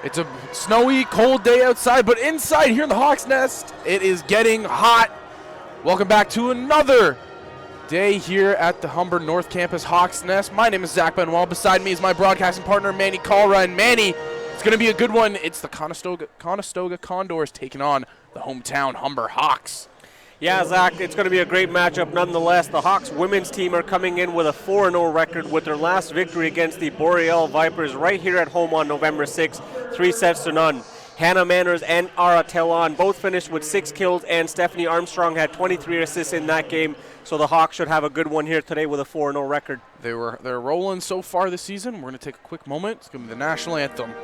It's a snowy, cold day outside, but inside here in the Hawks Nest, it is getting hot. Welcome back to another day here at the Humber North Campus Hawks Nest. My name is Zach Benoit. Beside me is my broadcasting partner, Manny Kalra. And Manny, it's going to be a good one. It's the Conestoga Condors taking on the hometown Humber Hawks. Yeah, Zach, it's going to be a great matchup nonetheless. The Hawks women's team are coming in with a 4-0 record with their last victory against the Boreal Vipers right here at home on November 6th, 3-0. Hannah Manners and Ara Telon both finished with 6 kills, and Stephanie Armstrong had 23 assists in that game. So the Hawks should have a good one here today with a 4-0 record. They're rolling so far this season. We're going to take a quick moment. It's going to be the national anthem.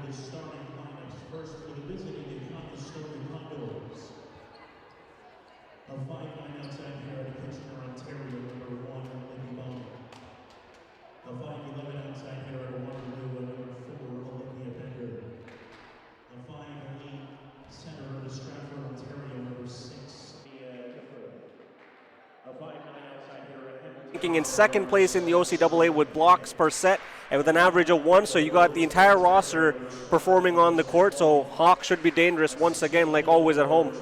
The starting lineups first for the visiting Conestoga Condors. A 5'9" outside here out of Kitchener, Ontario, number 1, Olivia Bowman. A 5'11" outside here out of Waterloo, number 4, Olivia Bender. A 5'8" center out of Stratford, Ontario, number 6, a 5'9" outside here out of Ranking in second place in the OCAA with blocks per set and with an average of 1, so you got the entire roster performing on the court, so Hawks should be dangerous once again, like always at home.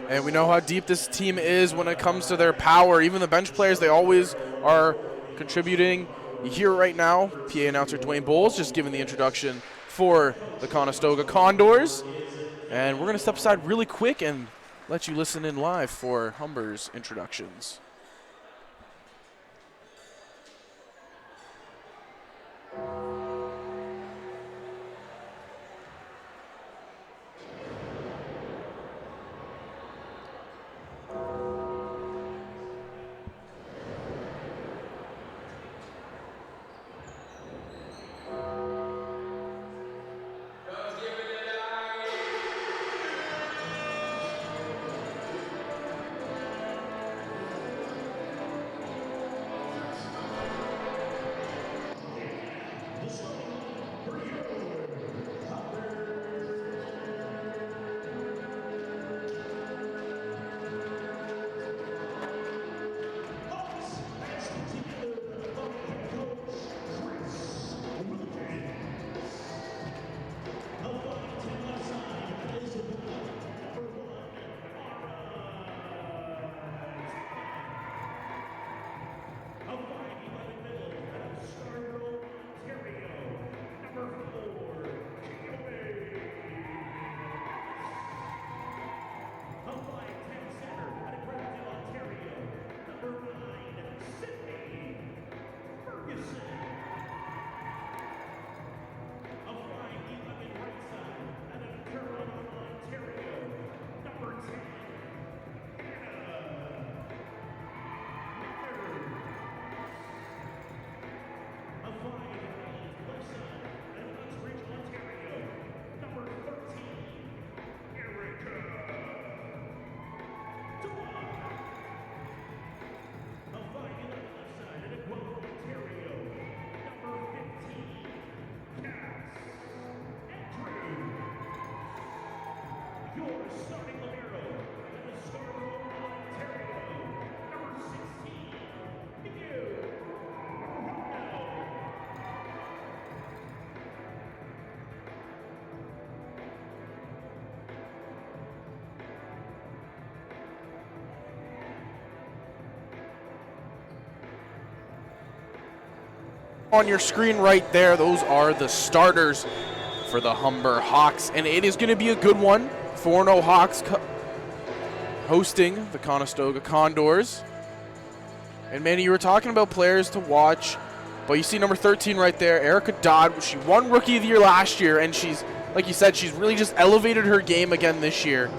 And we know how deep this team is when it comes to their power. Even the bench players, they always are contributing. You hear right now, PA announcer Dwayne Bowles just giving the introduction for the Conestoga Condors. And we're going to step aside really quick and let you listen in live for Humber's introductions. On your screen right there, those are the starters for the Humber Hawks, and it is going to be a good one. 4-0 Hawks hosting the Conestoga Condors. And Manny, you were talking about players to watch, but you see number 13 right there, Erica Dodd. She won Rookie of the Year last year, and she's, like you said, she's really just elevated her game again this year,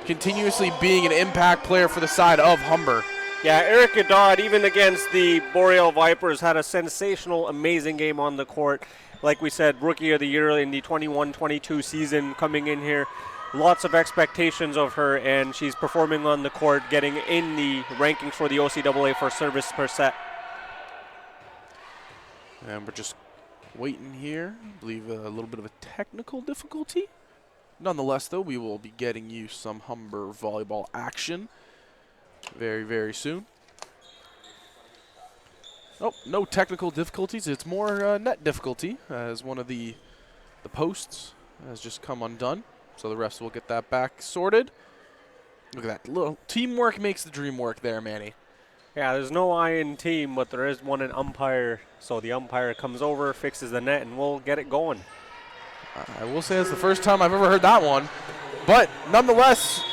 continuously being an impact player for the side of Humber. Yeah, Erica Dodd, even against the Boreal Vipers, had a sensational, amazing game on the court. Like we said, Rookie of the Year in the 21-22 season coming in here. Lots of expectations of her, and she's performing on the court, getting in the rankings for the OCAA for service per set. And we're just waiting here. I believe a little bit of a technical difficulty. Nonetheless, though, we will be getting you some Humber volleyball action very, very soon. Oh, no technical difficulties. It's more net difficulty, as one of the posts has just come undone. So the refs will get that back sorted. Look at that. Little teamwork makes the dream work there, Manny. Yeah, there's no I in team, but there is one in umpire. So the umpire comes over, fixes the net, and we'll get it going. I will say it's the first time I've ever heard that one. But nonetheless,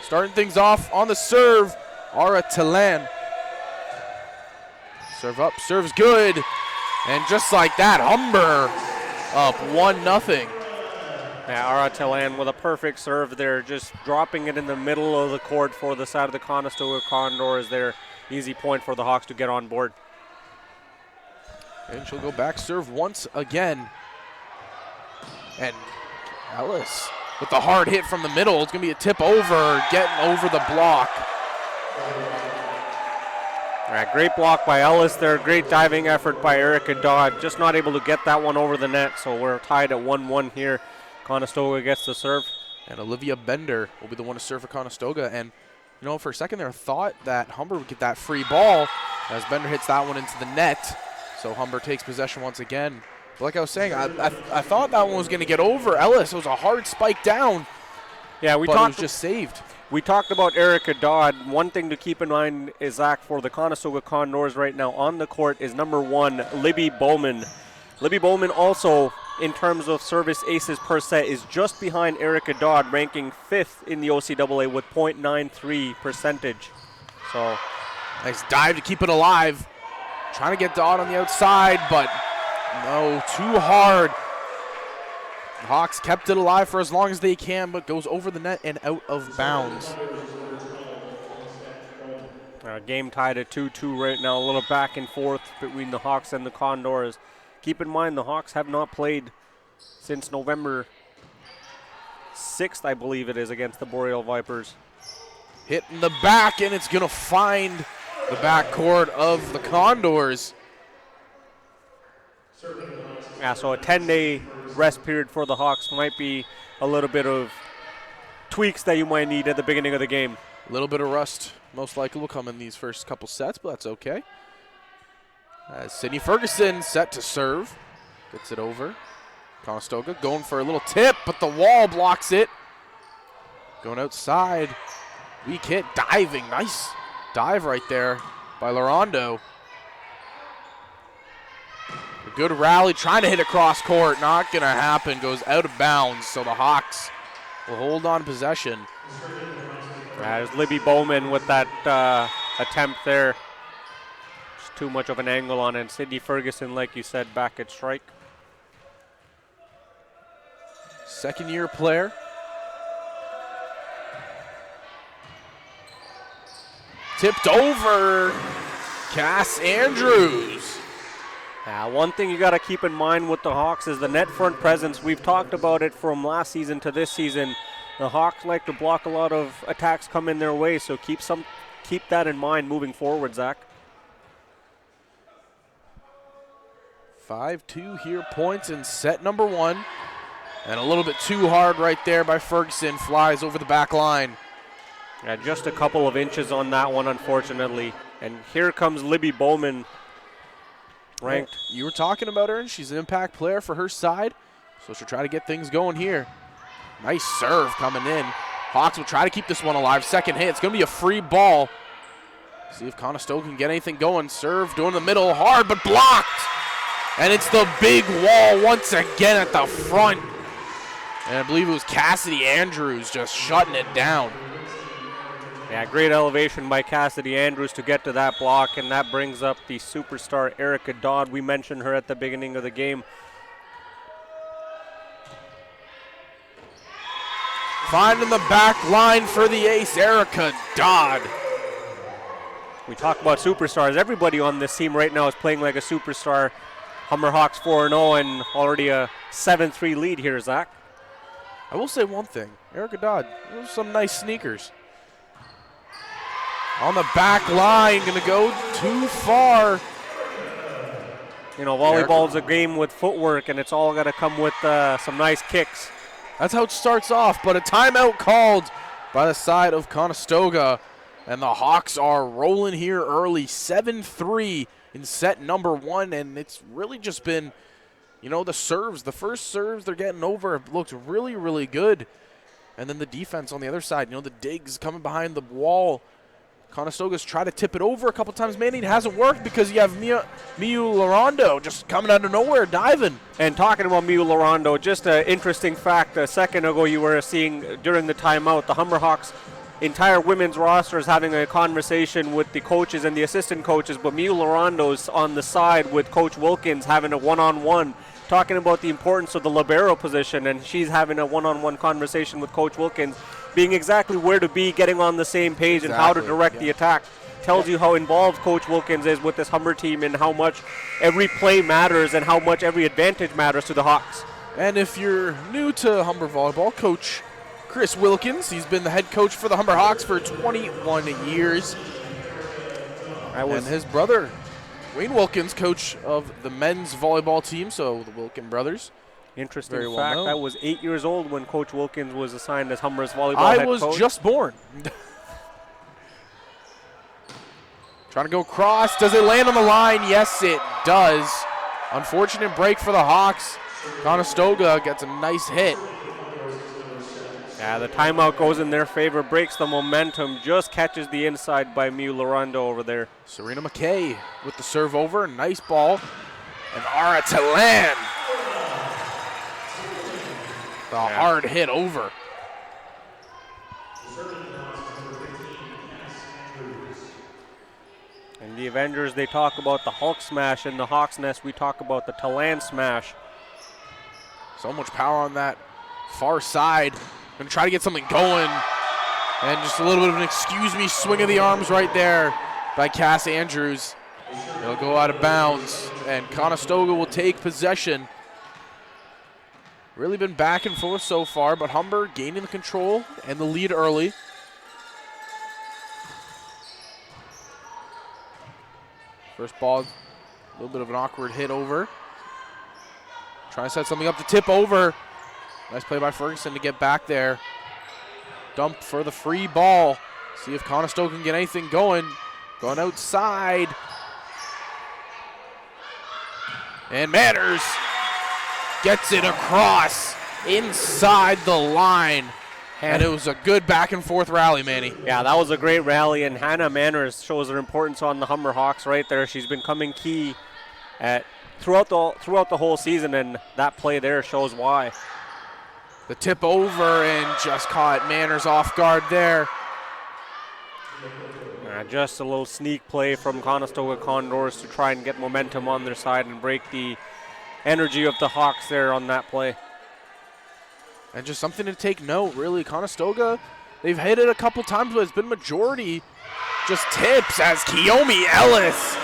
starting things off on the serve, Ara Talan. Serve up, serves good. And just like that, Humber up 1-0. Yeah, Ara Talan with a perfect serve there, just dropping it in the middle of the court for the side of the Conestoga Condors there. Easy point for the Hawks to get on board. And she'll go back, serve once again. And Ellis with the hard hit from the middle. It's going to be a tip over, getting over the block. All right, great block by Ellis there. Great diving effort by Erica Dodd. Just not able to get that one over the net, so we're tied at 1-1 here. Conestoga gets the serve. And Olivia Bender will be the one to serve for Conestoga. And, you know, for a second there, I thought that Humber would get that free ball as Bender hits that one into the net. So Humber takes possession once again. But like I was saying, I thought that one was going to get over Ellis. It was a hard spike down. Yeah, but it was just saved. We talked about Erica Dodd. One thing to keep in mind is, Zach, for the Conestoga Condors right now on the court is number 1, Libby Bowman. Libby Bowman also, in terms of service aces per set, is just behind Erica Dodd, ranking 5th in the OCAA with .93 percentage. So, nice dive to keep it alive. Trying to get Dodd on the outside, but no, too hard. The Hawks kept it alive for as long as they can, but goes over the net and out of bounds. Game tied at 2-2 right now. A little back and forth between the Hawks and the Condors. Keep in mind the Hawks have not played since November 6th, I believe it is, against the Boreal Vipers. Hit in the back, and it's going to find the backcourt of the Condors. Yeah, so a 10-day rest period for the Hawks might be a little bit of tweaks that you might need at the beginning of the game. A little bit of rust most likely will come in these first couple sets, but that's okay. Sydney Ferguson set to serve. Gets it over. Conestoga going for a little tip, but the wall blocks it. Going outside. Weak hit, diving. Nice dive right there by Larondo. A good rally, trying to hit across court. Not going to happen. Goes out of bounds, so the Hawks will hold on possession. There's Libby Bowman with that attempt there. Just too much of an angle on it. Sydney Ferguson, like you said, back at strike. Second-year player. Tipped over. Cass Andrews. One thing you got to keep in mind with the Hawks is the net front presence. We've talked about it from last season to this season. The Hawks like to block a lot of attacks coming their way, so keep that in mind moving forward, Zach. 5-2 here, points in set number 1. And a little bit too hard right there by Ferguson. Flies over the back line. Yeah, just a couple of inches on that one, unfortunately. And here comes Libby Bowman, ranked. Well, you were talking about her, and she's an impact player for her side, so she'll try to get things going here. Nice serve coming in. Hawks will try to keep this one alive. Second hit. It's going to be a free ball. See if Conestoga can get anything going. Serve doing the middle. Hard, but blocked. And it's the big wall once again at the front. And I believe it was Cassidy Andrews just shutting it down. Yeah, great elevation by Cassidy Andrews to get to that block, and that brings up the superstar Erica Dodd. We mentioned her at the beginning of the game. Finding the back line for the ace, Erica Dodd. We talk about superstars. Everybody on this team right now is playing like a superstar. Humber Hawks 4-0 and already a 7-3 lead here, Zach. I will say one thing. Erica Dodd, those are some nice sneakers. On the back line, going to go too far. You know, volleyball is a game with footwork, and it's all got to come with some nice kicks. That's how it starts off, but a timeout called by the side of Conestoga. And the Hawks are rolling here early, 7-3 in set number 1. And it's really just been, you know, the serves. The first serves they're getting over have looked really, really good. And then the defense on the other side, you know, the digs coming behind the wall. Conestoga's tried to tip it over a couple times. Man, it hasn't worked because you have Miu Larondo just coming out of nowhere, diving. And talking about Miu Larondo, just an interesting fact. A second ago you were seeing during the timeout, the Humber Hawks' entire women's roster is having a conversation with the coaches and the assistant coaches, but Miu Larondo's on the side with Coach Wilkins having a one-on-one, talking about the importance of the libero position, and she's having a one-on-one conversation with Coach Wilkins, being exactly where to be, getting on the same page and how to direct the attack. Tells you how involved Coach Wilkins is with this Humber team and how much every play matters and how much every advantage matters to the Hawks. And if you're new to Humber Volleyball, Coach Chris Wilkins, he's been the head coach for the Humber Hawks for 21 years. And his brother, Wayne Wilkins, coach of the men's volleyball team, so the Wilkin brothers. Interesting Very well fact, known. I was 8 years old when Coach Wilkins was assigned as Humber's volleyball head coach. I was just born. Trying to go cross. Does it land on the line? Yes, it does. Unfortunate break for the Hawks. Conestoga gets a nice hit. Yeah, the timeout goes in their favor, breaks the momentum, just catches the inside by Miu Larondo over there. Serena McKay with the serve over. Nice ball. And Ara Talan. The hard hit over. In the Avengers, they talk about the Hulk smash. In the Hawks Nest, we talk about the Talan smash. So much power on that far side. Gonna try to get something going. And just a little bit of an excuse me swing of the arms right there by Cass Andrews. It'll go out of bounds. And Conestoga will take possession. Really been back and forth so far, but Humber gaining the control and the lead early. First ball, a little bit of an awkward hit over. Trying to set something up to tip over. Nice play by Ferguson to get back there. Dump for the free ball. See if Conestoga can get anything going. Going outside. And Manners gets it across inside the line. And it was a good back and forth rally, Manny. Yeah, that was a great rally, and Hannah Manners shows her importance on the Humber Hawks right there. She's been coming key throughout the whole season, and that play there shows why. The tip over and just caught Manners off guard there. Just a little sneak play from Conestoga Condors to try and get momentum on their side and break the energy of the Hawks there on that play. And just something to take note, really. Conestoga, they've hit it a couple times, but it's been majority just tips as Kiyomi Ellis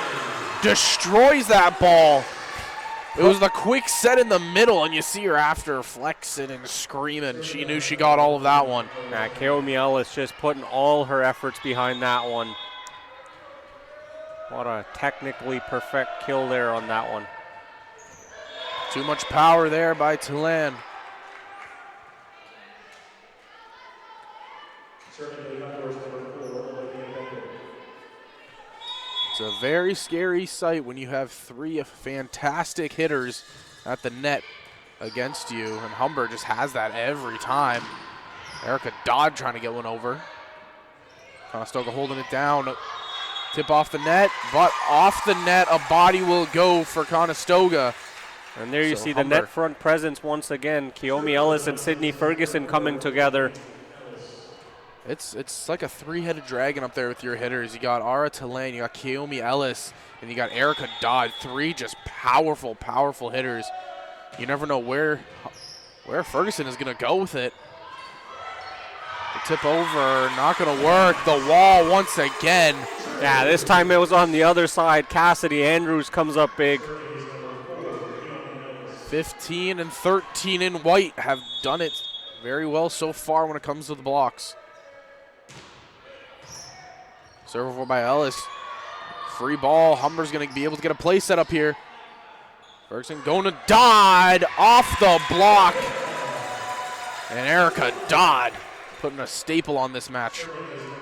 destroys that ball. It was the quick set in the middle, and you see her after flexing and screaming. She knew she got all of that one. Yeah, Kiyomi Ellis just putting all her efforts behind that one. What a technically perfect kill there on that one. Too much power there by Talan. It's a very scary sight when you have three fantastic hitters at the net against you, and Humber just has that every time. Erica Dodd trying to get one over. Conestoga holding it down. Tip off the net, but off the net, a body will go for Conestoga. And there you So see Humber. the net front presence once again. Kiyomi Ellis and Sydney Ferguson coming together. It's like a three-headed dragon up there with your hitters. You got Ara Talan, you got Kiyomi Ellis, and you got Erica Dodd. Three just powerful, powerful hitters. You never know where Ferguson is going to go with it. The tip over, not going to work. The wall once again. Yeah, this time it was on the other side. Cassidy Andrews comes up big. 15 and 13 in white have done it very well so far when it comes to the blocks. Serve over by Ellis. Free ball. Humber's going to be able to get a play set up here. Ferguson going to Dodd off the block. And Erica Dodd putting a staple on this match.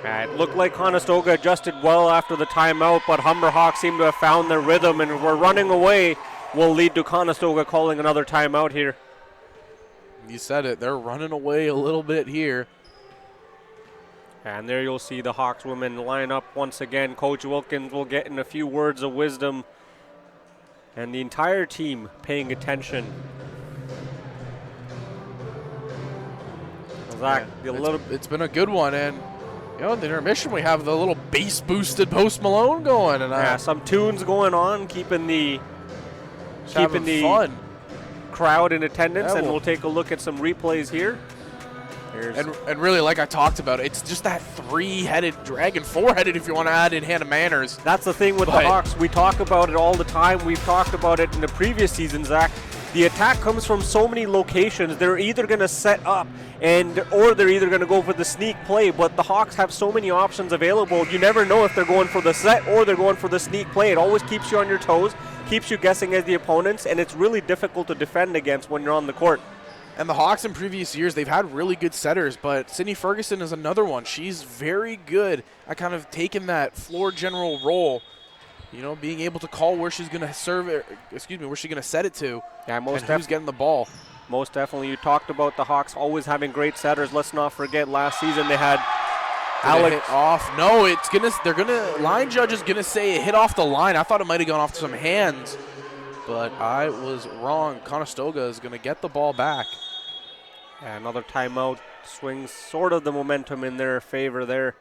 It looked like Conestoga adjusted well after the timeout, but Humber Hawks seem to have found their rhythm and were running away. Will lead to Conestoga calling another timeout here. You said it. They're running away a little bit here. And there you'll see the Hawks women line up once again. Coach Wilkins will get in a few words of wisdom. And the entire team paying attention. Zach, It's been a good one, and you know, in the intermission we have the little bass-boosted Post Malone going, and some tunes going on, keeping the fun crowd in attendance. Yeah, And we'll take a look at some replays here. And really, like I talked about, it's just that three-headed dragon, four-headed if you want to add in Hannah Manners. That's the thing with the Hawks. We talk about it all the time. We've talked about it in the previous season, Zach. The attack comes from so many locations. They're either going to set up or they're either going to go for the sneak play, but the Hawks have so many options available. You never know if they're going for the set or they're going for the sneak play. It always keeps you on your toes, keeps you guessing as the opponents, and it's really difficult to defend against when you're on the court. And the Hawks in previous years, they've had really good setters, but Sydney Ferguson is another one. She's very good at kind of taking that floor general role, you know, being able to call where she's going to serve it, where she's going to set it to, and who's getting the ball. Most definitely. You talked about the Hawks always having great setters. Let's not forget last season they had Alex hit off. No, line judge is going to say it hit off the line. I thought it might have gone off some hands, but I was wrong. Conestoga is going to get the ball back. And another timeout swings sort of the momentum in their favor there.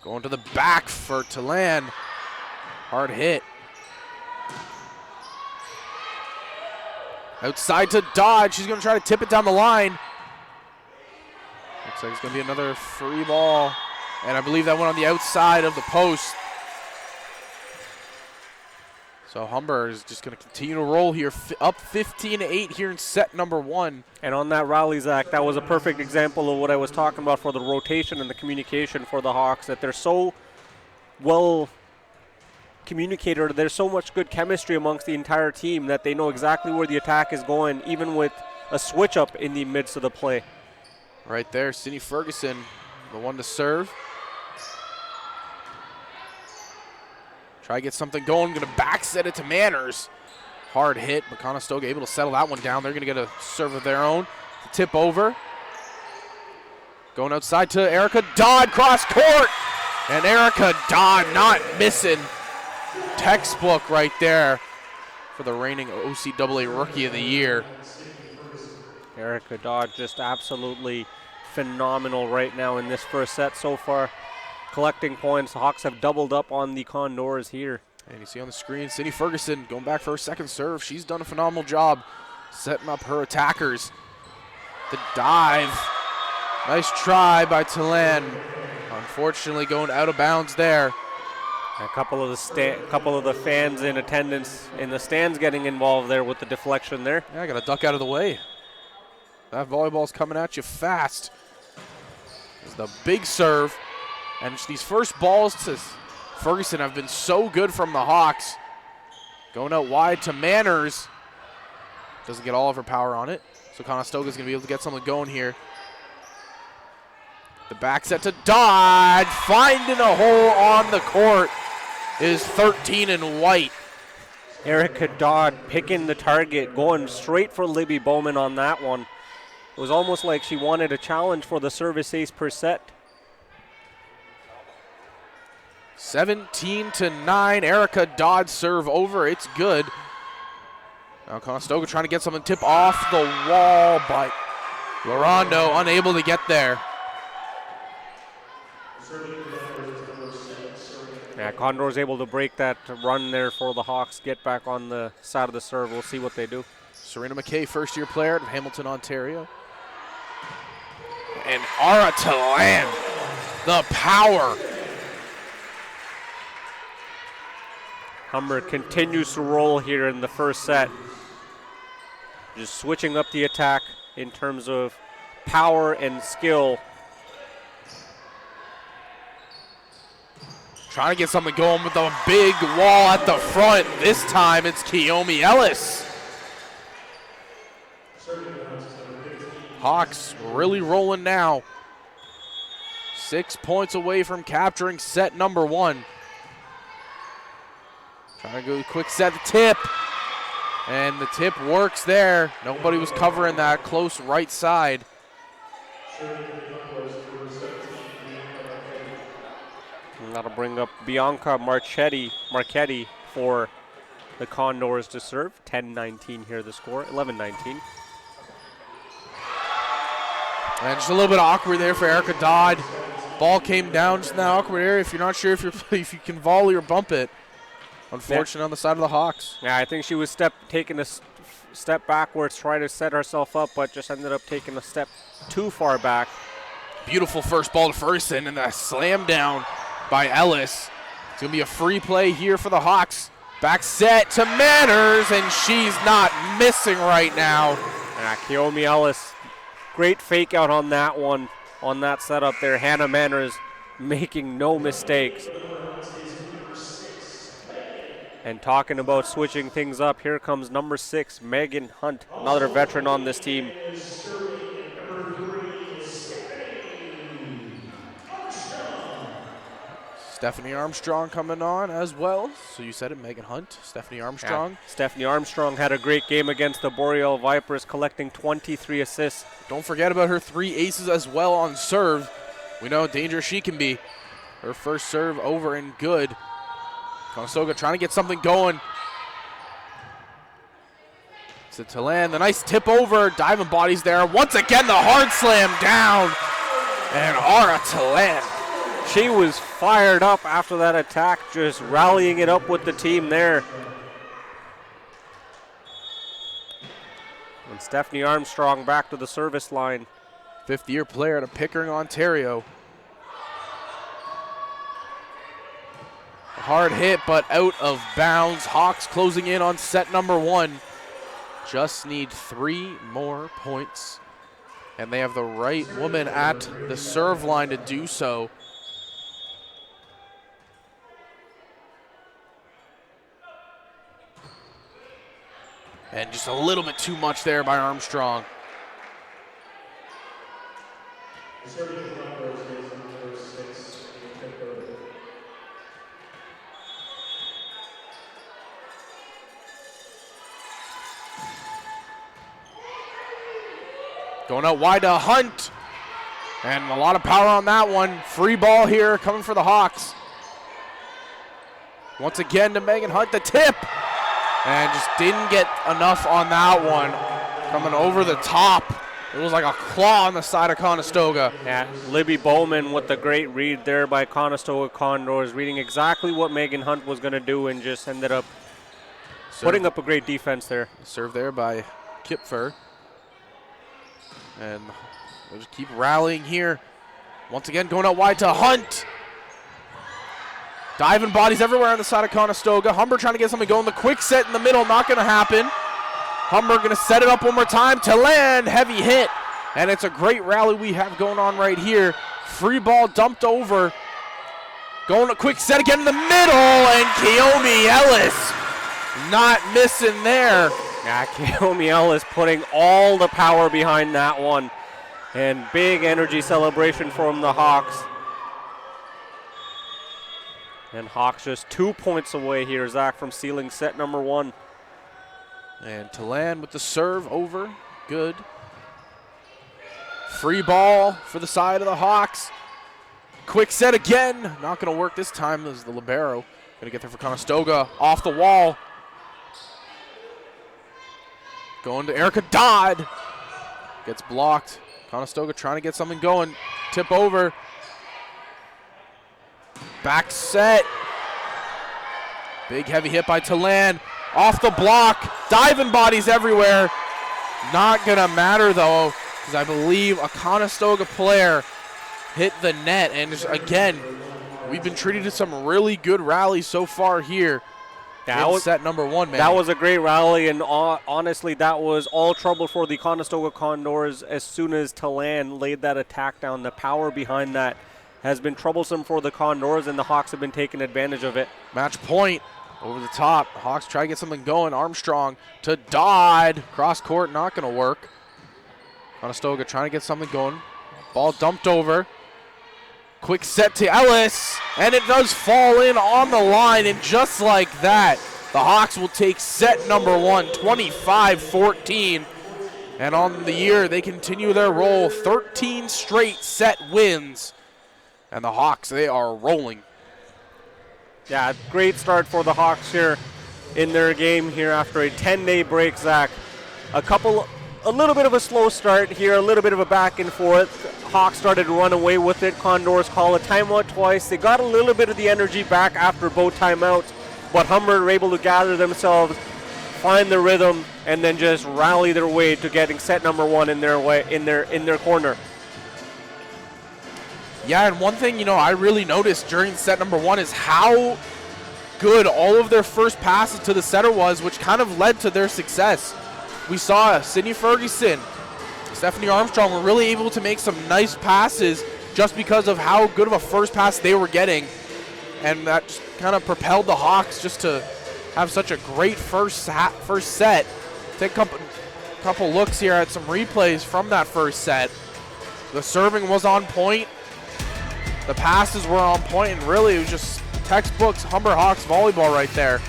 Going to the back for Talan. Hard hit. Outside to Dodd. She's going to try to tip it down the line. Looks like it's going to be another free ball. And I believe that went on the outside of the post. So Humber is just going to continue to roll here, up 15-8 here in set number one. And on that rally, Zach, that was a perfect example of what I was talking about for the rotation and the communication for the Hawks, that they're so well communicated. There's so much good chemistry amongst the entire team that they know exactly where the attack is going, even with a switch up in the midst of the play. Right there, Sydney Ferguson, the one to serve. Try to get something going. Going to back set it to Manners. Hard hit, but Conestoga able to settle that one down. They're going to get a serve of their own. The tip over. Going outside to Erica Dodd, cross court. And Erica Dodd not missing. Textbook right there for the reigning OCAA Rookie of the Year. Erica Dodd just absolutely phenomenal right now in this first set so far. Collecting points. The Hawks have doubled up on the Condors here. And you see on the screen, Sydney Ferguson going back for her second serve. She's done a phenomenal job setting up her attackers. The dive. Nice try by Talan. Unfortunately going out of bounds there. A couple of the fans in attendance in the stands getting involved there with the deflection there. Yeah, I got to duck out of the way. That volleyball's coming at you fast. This is the big serve. And these first balls to Ferguson have been so good from the Hawks. Going out wide to Manners. Doesn't get all of her power on it. So Conestoga's going to be able to get something going here. The back set to Dodd. Finding a hole on the court is 13 in white. Erica Dodd picking the target, going straight for Libby Bowman on that one. was almost like she wanted a challenge for the service ace per set. 17-9. Erica Dodd serve over. It's good. Now Conestoga trying to get something tip off the wall, but Larondo unable to get there. Yeah, Condor's able to break that run there for the Hawks, get back on the side of the serve. We'll see what they do. Serena McKay, first-year player at Hamilton, Ontario. And Ara Talan, the power. Humber continues to roll here in the first set. Just switching up the attack in terms of power and skill. Trying to get something going with a big wall at the front. This time it's Kiyomi Ellis. Hawks really rolling now. 6 points away from capturing set number 1. Trying to go quick set the tip. And the tip works there. Nobody was covering that close right side. And that'll bring up Bianca Marchetti for the Condors to serve. 10-19 here the score, 11-19. And just a little bit awkward there for Erica Dodd. Ball came down just in that awkward area. If you're not sure if you can volley or bump it. Unfortunate on the side of the Hawks. Yeah, I think she was taking a step backwards, trying to set herself up, but just ended up taking a step too far back. Beautiful first ball to Ferguson, and a slam down by Ellis. It's going to be a free play here for the Hawks. Back set to Manners, and she's not missing right now. Yeah, Kiyomi Ellis, great fake out on that one, on that setup there. Hannah Manners making no mistakes. And talking about switching things up, here comes number 6, Megan Hunt, another veteran on this team. Stephanie Armstrong coming on as well. So you said it, Megan Hunt, Stephanie Armstrong. Yeah. Stephanie Armstrong had a great game against the Boreal Vipers, collecting 23 assists. Don't forget about her 3 aces as well on serve. We know how dangerous she can be. Her first serve over and good. Conestoga trying to get something going. To Talan, the nice tip over, diving bodies there. Once again, the hard slam down. And Ara Talan. She was fired up after that attack, just rallying it up with the team there. And Stephanie Armstrong back to the service line. 5th-year player out of Pickering, Ontario. Hard hit, but out of bounds. Hawks closing in on set number 1. Just need 3 more points. And they have the right woman at the serve line to do so. And just a little bit too much there by Armstrong. Going out wide to Hunt. And a lot of power on that one. Free ball here coming for the Hawks. Once again to Megan Hunt, the tip. And just didn't get enough on that one. Coming over the top. It was like a claw on the side of Conestoga. Yeah, Libby Bowman with the great read there by Conestoga Condors, reading exactly what Megan Hunt was going to do and just ended up putting up a great defense there. Serve there by Kipfer. And we'll just keep rallying here. Once again, going out wide to Hunt. Diving bodies everywhere on the side of Conestoga. Humber trying to get something going. The quick set in the middle, not going to happen. Humber going to set it up one more time to land. Heavy hit. And it's a great rally we have going on right here. Free ball dumped over. Going a quick set again in the middle. And Kiyomi Ellis not missing there. Yeah, Kiyomi Ellis putting all the power behind that one. And big energy celebration from the Hawks. And Hawks just 2 points away here, Zach, from sealing set number 1. And Talan with the serve over. Good. Free ball for the side of the Hawks. Quick set again. Not going to work this time. This is the libero. Going to get there for Conestoga. Off the wall. Going to Erica Dodd. Gets blocked. Conestoga trying to get something going. Tip over. Back set. Big heavy hit by Talan. Off the block. Diving bodies everywhere. Not going to matter though, because I believe a Conestoga player hit the net. And just, again, we've been treated to some really good rallies so far here. That was set number 1, man. That was a great rally, and honestly, that was all trouble for the Conestoga Condors as soon as Talan laid that attack down. The power behind that has been troublesome for the Condors, and the Hawks have been taking advantage of it. Match point over the top. Hawks try to get something going. Armstrong to Dodd. Cross court, not going to work. Conestoga trying to get something going. Ball dumped over. Quick set to Ellis, and it does fall in on the line, and just like that, the Hawks will take set number 1, 25-14. And on the year, they continue their roll, 13 straight set wins. And the Hawks, they are rolling. Yeah, great start for the Hawks here in their game here after a 10-day break, Zach. A little bit of a slow start here, a little bit of a back and forth. Hawks started to run away with it. Condors call a timeout twice. They got a little bit of the energy back after both timeouts, but Humber were able to gather themselves, find the rhythm, and then just rally their way to getting set number 1 in their corner. Yeah, and one thing, I really noticed during set number 1 is how good all of their first passes to the setter was, which kind of led to their success. We saw Sydney Ferguson, Stephanie Armstrong were really able to make some nice passes just because of how good of a first pass they were getting. And that just kind of propelled the Hawks just to have such a great first set. Take a couple looks here at some replays from that first set. The serving was on point. The passes were on point, and really it was just textbooks Humber Hawks volleyball right there.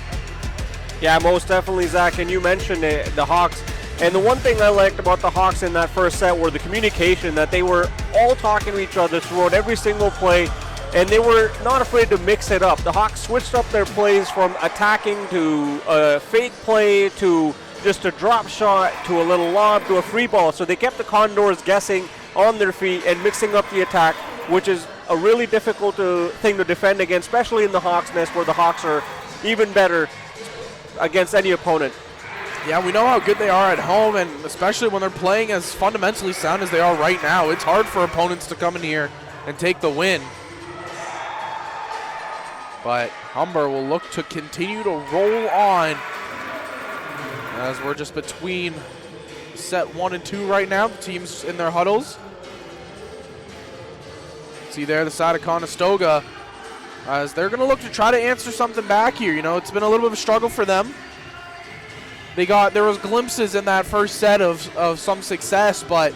Yeah, most definitely, Zach, and you mentioned it, the Hawks. And the one thing I liked about the Hawks in that first set were the communication, that they were all talking to each other throughout every single play, and they were not afraid to mix it up. The Hawks switched up their plays from attacking to a fake play to just a drop shot to a little lob to a free ball. So they kept the Condors guessing on their feet and mixing up the attack, which is a really difficult thing to defend against, especially in the Hawks' nest where the Hawks are even better against any opponent. Yeah, we know how good they are at home, and especially when they're playing as fundamentally sound as they are right now. It's hard for opponents to come in here and take the win. But Humber will look to continue to roll on as we're just between set 1 and 2 right now. The teams in their huddles. See there the side of Conestoga as they're going to look to try to answer something back here. It's been a little bit of a struggle for them. There was glimpses in that first set of some success, but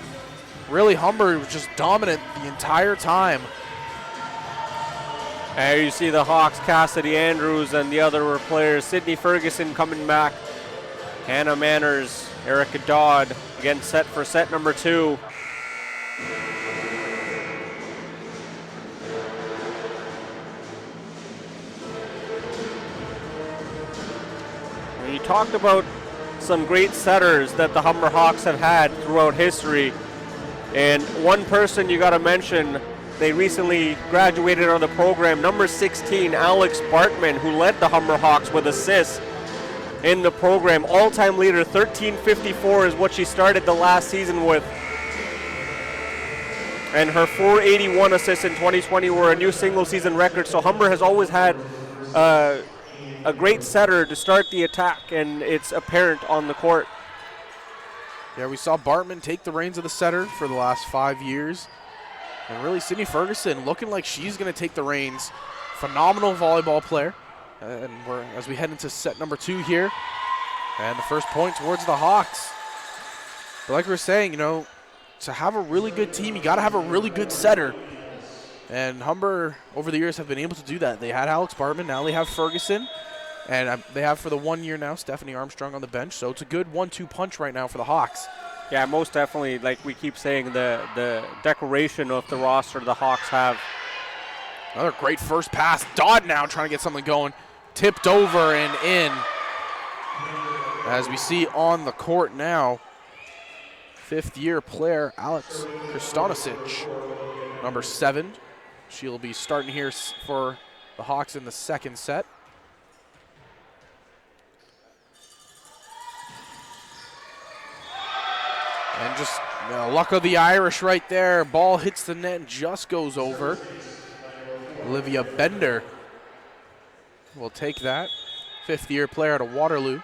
really Humber was just dominant the entire time. There you see the Hawks, Cassidy Andrews and the other players. Sydney Ferguson coming back. Hannah Manners, Erica Dodd, again set for set number 2. We talked about some great setters that the Humber Hawks have had throughout history. And one person you got to mention, they recently graduated on the program, number 16, Alex Bartman, who led the Humber Hawks with assists in the program. All-time leader, 1354 is what she started the last season with. And her 481 assists in 2020 were a new single-season record. So Humber has always had a great setter to start the attack, and it's apparent on the court. Yeah, we saw Bartman take the reins of the setter for the last 5 years. And really, Sydney Ferguson looking like she's going to take the reins. Phenomenal volleyball player. And as we head into set number 2 here. And the first point towards the Hawks. But like we were saying, to have a really good team, you got to have a really good setter. And Humber, over the years, have been able to do that. They had Alex Bartman, now they have Ferguson. And they have for the 1 year now Stephanie Armstrong on the bench. So it's a good 1-2 punch right now for the Hawks. Yeah, most definitely. Like we keep saying, the decoration of the roster the Hawks have. Another great first pass. Dodd now trying to get something going. Tipped over and in. As we see on the court now, fifth-year player Alex Krastonisic, number 7. She'll be starting here for the Hawks in the second set. And just luck of the Irish right there. Ball hits the net and just goes over. Olivia Bender will take that. Fifth-year player out of Waterloo.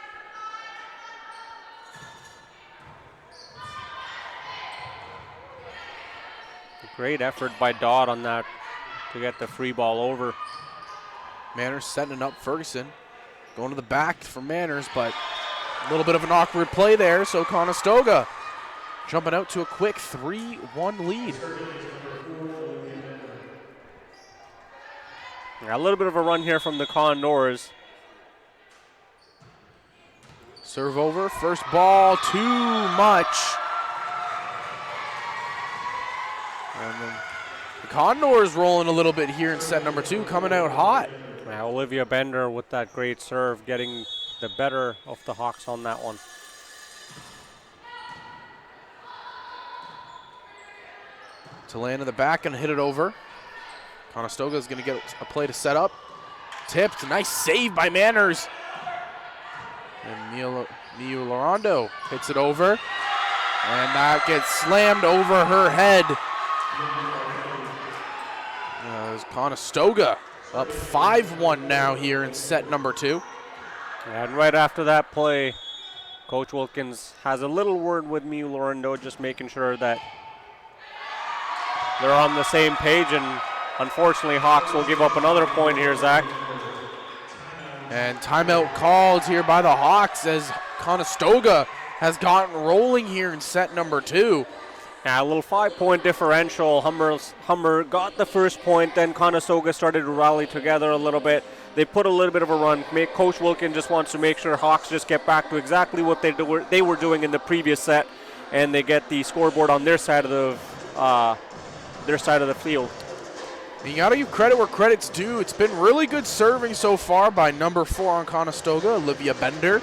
Great effort by Dodd on that to get the free ball over. Manners setting it up. Ferguson going to the back for Manners, but a little bit of an awkward play there, so Conestoga jumping out to a quick 3-1 lead. Yeah, a little bit of a run here from the Condors. Serve over, first ball, too much. And then the Condors rolling a little bit here in set number 2, coming out hot. Yeah, Olivia Bender with that great serve, getting the better of the Hawks on that one. To land in the back and hit it over. Conestoga is going to get a play to set up. Tipped, nice save by Manners. And Miu Lorando hits it over. And that gets slammed over her head. There's Conestoga up 5-1 now here in set number 2. And right after that play, Coach Wilkins has a little word with Miu Lorando, just making sure that they're on the same page, and unfortunately Hawks will give up another point here, Zach. And timeout called here by the Hawks as Conestoga has gotten rolling here in set number 2. Yeah, a little 5-point differential. Humber got the first point, then Conestoga started to rally together a little bit. They put a little bit of a run. Coach Wilkins just wants to make sure Hawks just get back to exactly what they were doing in the previous set, and they get the scoreboard on their side of the field. You got to give credit where credit's due. It's been really good serving so far by number 4 on Conestoga, Olivia Bender.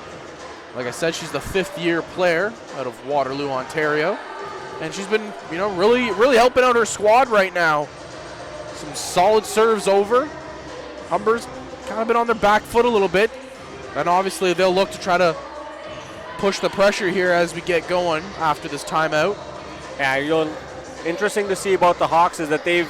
Like I said, she's the 5th-year player out of Waterloo, Ontario. And she's been, really helping out her squad right now. Some solid serves over. Humber's kind of been on their back foot a little bit. And obviously they'll look to try to push the pressure here as we get going after this timeout. Yeah, interesting to see about the Hawks is that they've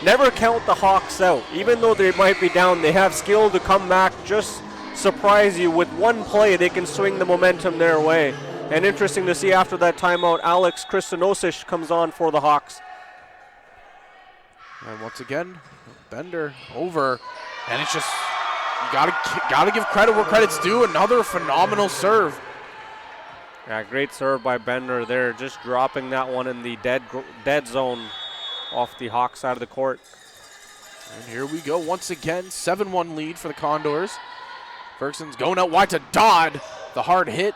never count the Hawks out. Even though they might be down, they have skill to come back, just surprise you with one play. They can swing the momentum their way. And interesting to see after that timeout, Alex Krastonisic comes on for the Hawks. And once again, Bender over. And it's just, you gotta give credit where credit's due. Another phenomenal serve. Yeah, great serve by Bender there, just dropping that one in the dead zone off the Hawks side of the court. And here we go once again, 7-1 lead for the Condors. Ferguson's going out wide to Dodd. The hard hit.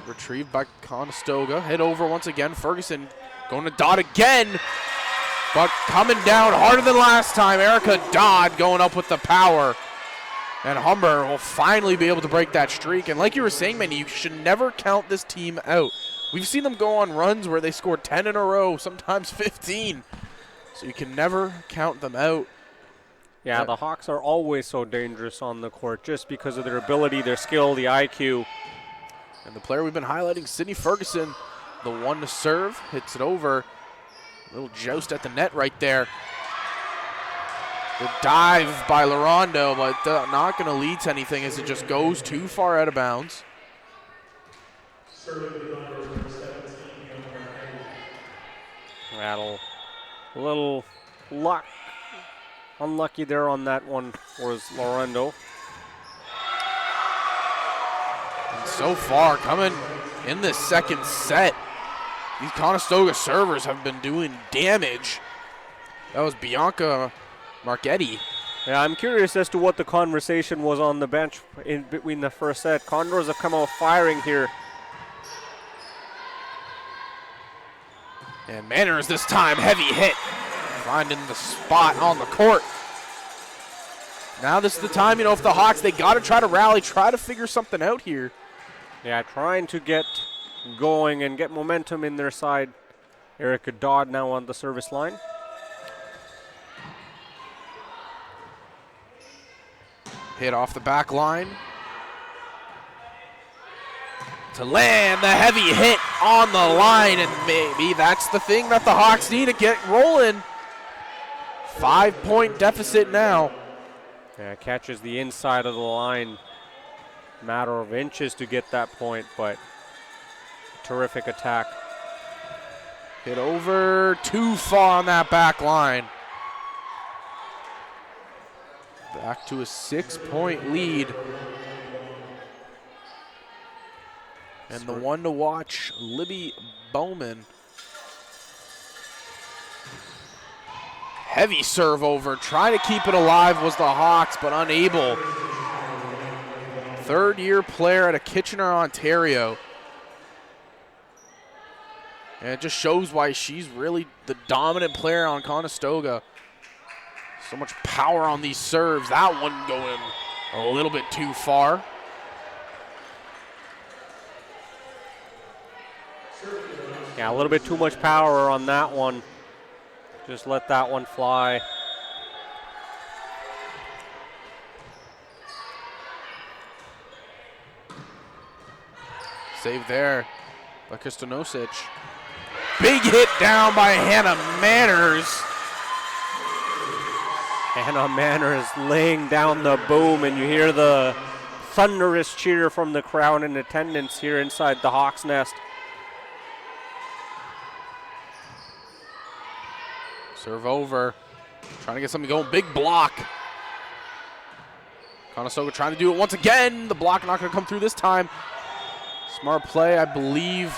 Retrieved by Conestoga. Hit over once again. Ferguson going to Dodd again. But coming down harder than last time. Erica Dodd going up with the power. And Humber will finally be able to break that streak. And like you were saying, Manny, you should never count this team out. We've seen them go on runs where they scored 10 in a row, sometimes 15. So you can never count them out. Yeah, the Hawks are always so dangerous on the court just because of their ability, their skill, the IQ. And the player we've been highlighting, Sydney Ferguson, the one to serve, hits it over. A little joust at the net right there. The dive by Lorando, but not going to lead to anything as it just goes too far out of bounds. Rattle. A little luck. Unlucky there on that one was Lorando. And so far, coming in the second set, these Conestoga servers have been doing damage. That was Bianca Marchetti. Yeah, I'm curious as to what the conversation was on the bench in between the first set. Condors have come out firing here. And Manners this time, heavy hit. Finding the spot on the court. Now this is the time, if the Hawks, they got to try to rally, try to figure something out here. Yeah, trying to get going and get momentum in their side. Erica Dodd now on the service line. Hit off the back line. To land the heavy hit on the line, and maybe that's the thing that the Hawks need to get rolling. 5-point deficit now. Yeah, catches the inside of the line. Matter of inches to get that point, but terrific attack. Hit over too far on that back line. Back to a 6-point lead. And the one to watch, Libby Bowman. Heavy serve over, trying to keep it alive was the Hawks, but unable. Third-year player out of Kitchener, Ontario. And it just shows why she's really the dominant player on Conestoga. So much power on these serves. That one going a little bit too far. Yeah, a little bit too much power on that one. Just let that one fly. Save there by Kristonosic. Big hit down by Hannah Manners. Hannah Manners laying down the boom, and you hear the thunderous cheer from the crowd in attendance here inside the Hawks' Nest. Serve over. Trying to get something going. Big block. Conestoga trying to do it once again. The block not going to come through this time. Smart play, I believe.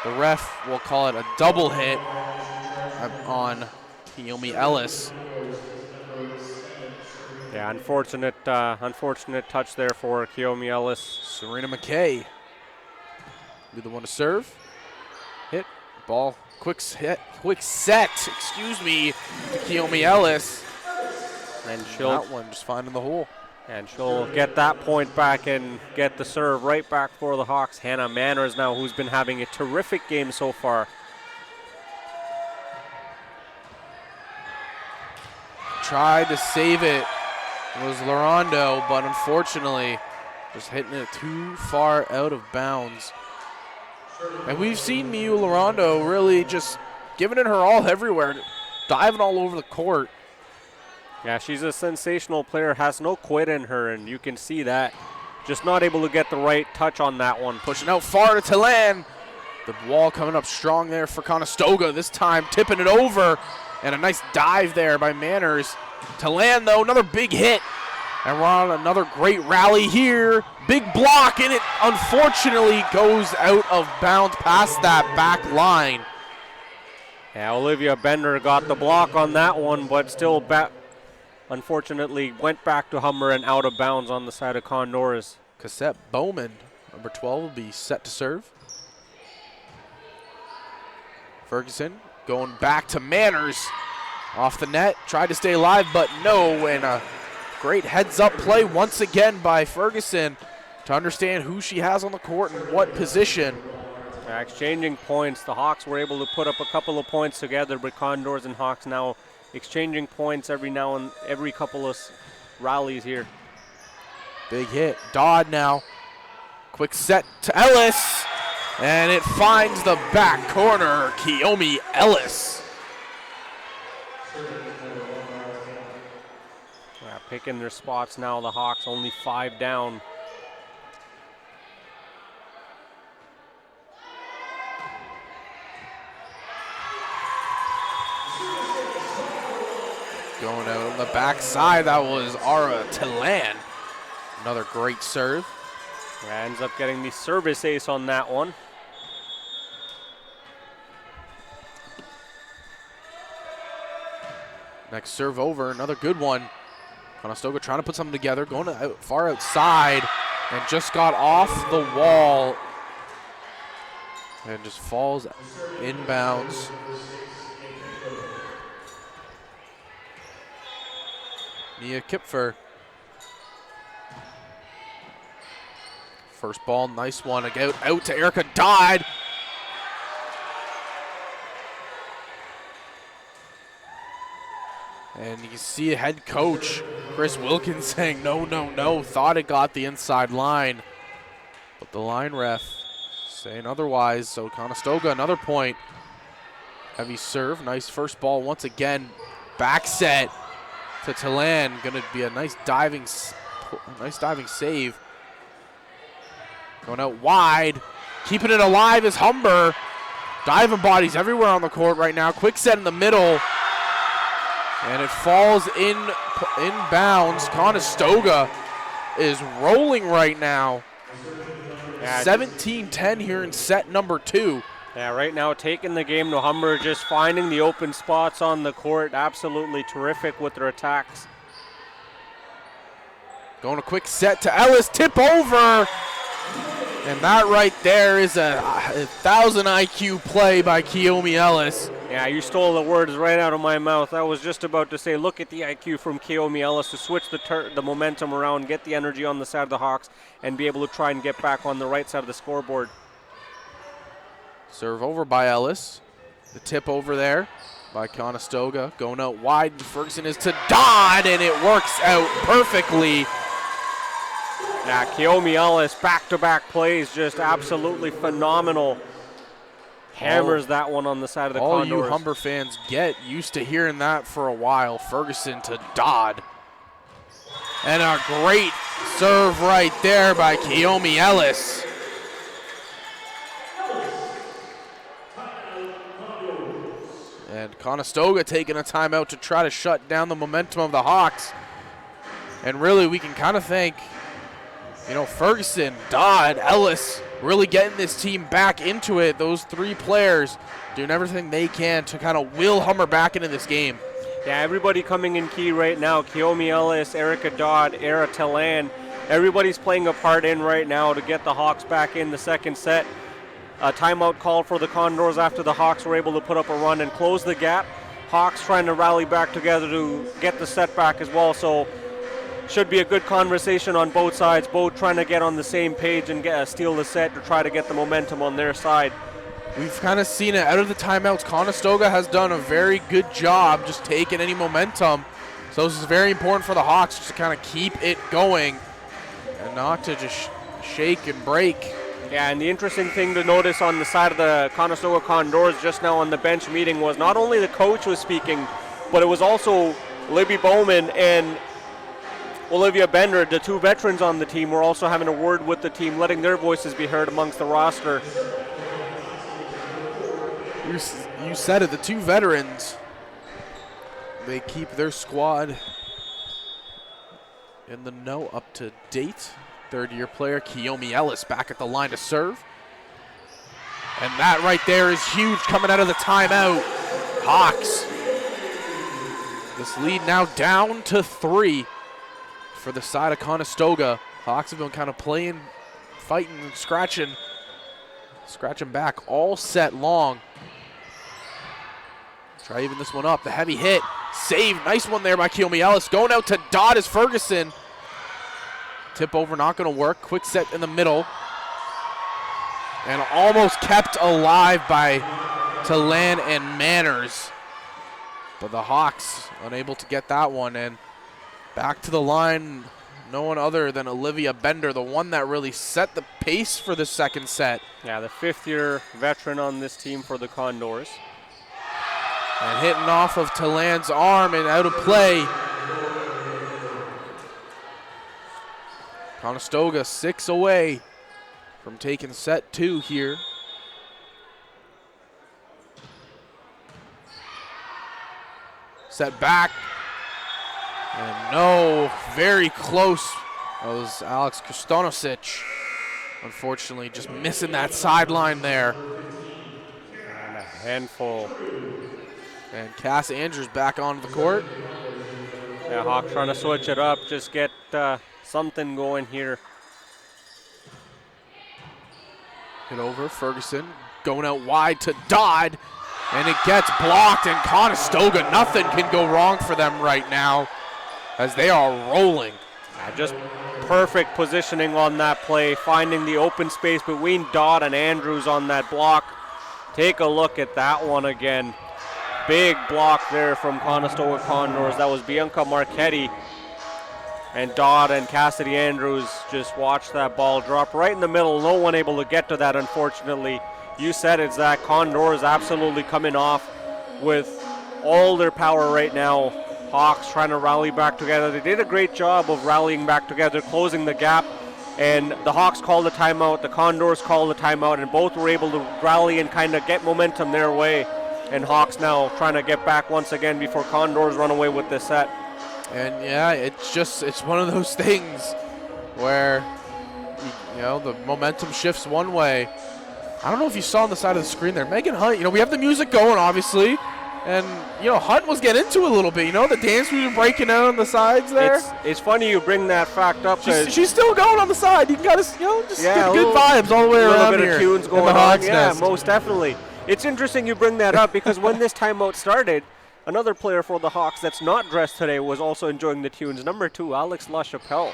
The ref will call it a double hit on Kiyomi Ellis. Yeah, unfortunate touch there for Kiyomi Ellis. Serena McKay be the one to serve. Hit, ball, quick set, to Kiyomi Ellis. And That one just finding the hole. And she'll get that point back and get the serve right back for the Hawks. Hannah Manners now, who's been having a terrific game so far. Tried to save it. It was Larondo, but unfortunately just hitting it too far out of bounds. And we've seen Miu Larondo really just giving it her all everywhere, diving all over the court. Yeah, she's a sensational player, has no quit in her, and you can see that. Just not able to get the right touch on that one. Pushing out far to Talan. The wall coming up strong there for Conestoga. This time tipping it over. And a nice dive there by Manners. Talan, though, another big hit. And we're on another great rally here. Big block, and it unfortunately goes out of bounds past that back line. Yeah, Olivia Bender got the block on that one, but still unfortunately went back to Humber and out of bounds on the side of Condors. Cassette Bowman, number 12, will be set to serve. Ferguson going back to Manners. Off the net, tried to stay alive, but no, and a great heads-up play once again by Ferguson to understand who she has on the court and what position. Exchanging points, the Hawks were able to put up a couple of points together, but Condors and Hawks now exchanging points every couple of rallies here. Big hit, Dodd now. Quick set to Ellis, and it finds the back corner, Kiyomi Ellis. Picking their spots now, the Hawks only 5 down. Going out on the backside, that was Ara Talan. Another great serve. Yeah, ends up getting the service ace on that one. Next serve over, another good one. Conestoga trying to put something together, going far outside, and just got off the wall. And just falls inbounds. Mia Kipfer. First ball, nice one. Out to Erica Dodd. And you can see head coach Chris Wilkins saying no, no, no. Thought it got the inside line. But the line ref saying otherwise. So Conestoga, another point. Heavy serve. Nice first ball once again. Back set to Talan. Going to be a nice diving save. Going out wide. Keeping it alive is Humber. Diving bodies everywhere on the court right now. Quick set in the middle. And it falls inbounds. Conestoga is rolling right now. 17-10 here in set number 2. Yeah, right now taking the game to Humber, just finding the open spots on the court. Absolutely terrific with their attacks. Going a quick set to Ellis. Tip over. And that right there is a 1,000 IQ play by Kiyomi Ellis. Yeah, you stole the words right out of my mouth. I was just about to say, look at the IQ from Kiyomi Ellis to switch the momentum around, get the energy on the side of the Hawks, and be able to try and get back on the right side of the scoreboard. Serve over by Ellis. The tip over there by Conestoga. Going out wide. Ferguson is to Dodd, and it works out perfectly. Yeah, Kiyomi Ellis, back-to-back plays, just absolutely phenomenal. Hammers that one on the side of the Condors. All you Humber fans get used to hearing that for a while. Ferguson to Dodd. And a great serve right there by Kiyomi Ellis. And Conestoga taking a timeout to try to shut down the momentum of the Hawks. And really, we can kind of thank, Ferguson, Dodd, Ellis, really getting this team back into it. Those 3 players doing everything they can to kind of will Humber back into this game. Yeah, everybody coming in key right now. Kiyomi Ellis, Erica Dodd, Era Talan. Everybody's playing a part in right now to get the Hawks back in the second set. A timeout call for the Condors after the Hawks were able to put up a run and close the gap. Hawks trying to rally back together to get the set back as well. So should be a good conversation on both sides, both trying to get on the same page and steal the set to try to get the momentum on their side. We've kind of seen it out of the timeouts. Conestoga has done a very good job just taking any momentum. So this is very important for the Hawks just to kind of keep it going and not to just shake and break. Yeah, and the interesting thing to notice on the side of the Conestoga Condors just now on the bench meeting was not only the coach was speaking, but it was also Libby Bowman and Olivia Bender, the 2 veterans on the team, were also having a word with the team, letting their voices be heard amongst the roster. You said it, the 2 veterans, they keep their squad in the know, up to date. Third-year player Kiyomi Ellis back at the line to serve. And that right there is huge coming out of the timeout. Hawks. This lead now down to 3 for the side of Conestoga. Hawks have been kind of playing, fighting, and scratching back all set long. Try even this one up. The heavy hit. Save. Nice one there by Kiyomi Ellis. Going out to Dodd is Ferguson. Tip over, not going to work. Quick set in the middle. And almost kept alive by Talan and Manners. But the Hawks unable to get that one. And back to the line, no one other than Olivia Bender, the one that really set the pace for the second set. Yeah, the 5th-year veteran on this team for the Condors. And hitting off of Talan's arm and out of play. Conestoga 6 away from taking set 2 here. Set back. And no, very close. That was Alex Kostonosic. Unfortunately, just missing that sideline there. And a handful. And Cass Andrews back onto the court. Yeah, Hawks trying to switch it up, just get something going here. Hit over, Ferguson going out wide to Dodd, and it gets blocked, and Conestoga, nothing can go wrong for them right now as they are rolling. Just perfect positioning on that play, finding the open space between Dodd and Andrews on that block. Take a look at that one again. Big block there from Conestoga Condors. That was Bianca Marchetti. And Dodd and Cassidy Andrews just watched that ball drop right in the middle. No one able to get to that, unfortunately. You said it, Zach. Condors absolutely coming off with all their power right now. Hawks trying to rally back together. They did a great job of rallying back together, closing the gap. And the Hawks called a timeout, the Condors called a timeout, and both were able to rally and kind of get momentum their way. And Hawks now trying to get back once again before Condors run away with this set. And yeah, it's one of those things where, you know, the momentum shifts one way. I don't know if you saw on the side of the screen there, Megan Hunt, you know, we have the music going, obviously. And, you know, Hunt was getting into it a little bit. You know, the dance we were breaking out on the sides there. It's funny you bring that fact up. She's still going on the side. You can kind of, you know, just get good vibes all the way around here. A little bit of tunes going on. Yeah, nest. Most definitely. It's interesting you bring that up because when this timeout started, another player for the Hawks that's not dressed today was also enjoying the tunes. Number 2, Alex LaChapelle.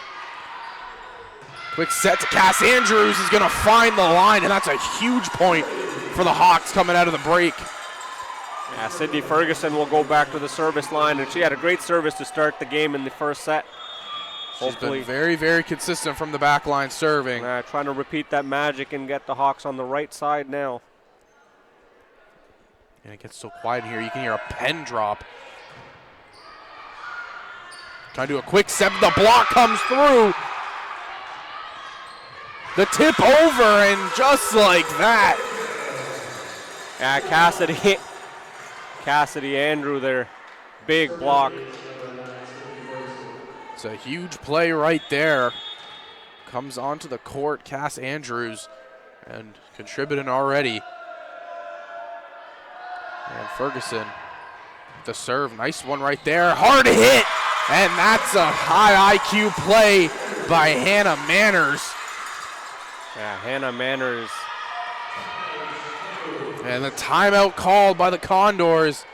Quick set to Cass Andrews is going to find the line, and that's a huge point for the Hawks coming out of the break. Yeah, Sydney Ferguson will go back to the service line, and she had a great service to start the game in the first set. She's been very, very consistent from the back line serving. Trying to repeat that magic and get the Hawks on the right side now. And it gets so quiet in here, you can hear a pen drop. Trying to do a quick set, the block comes through. The tip over, and just like that. Yeah, Cassidy Andrew there, big block. It's a huge play right there. Comes onto the court, Cass Andrews, and contributing already. And Ferguson, the serve, nice one right there, hard hit, and that's a high IQ play by Hannah Manners. Yeah, Hannah Manners. And the timeout called by the Condors.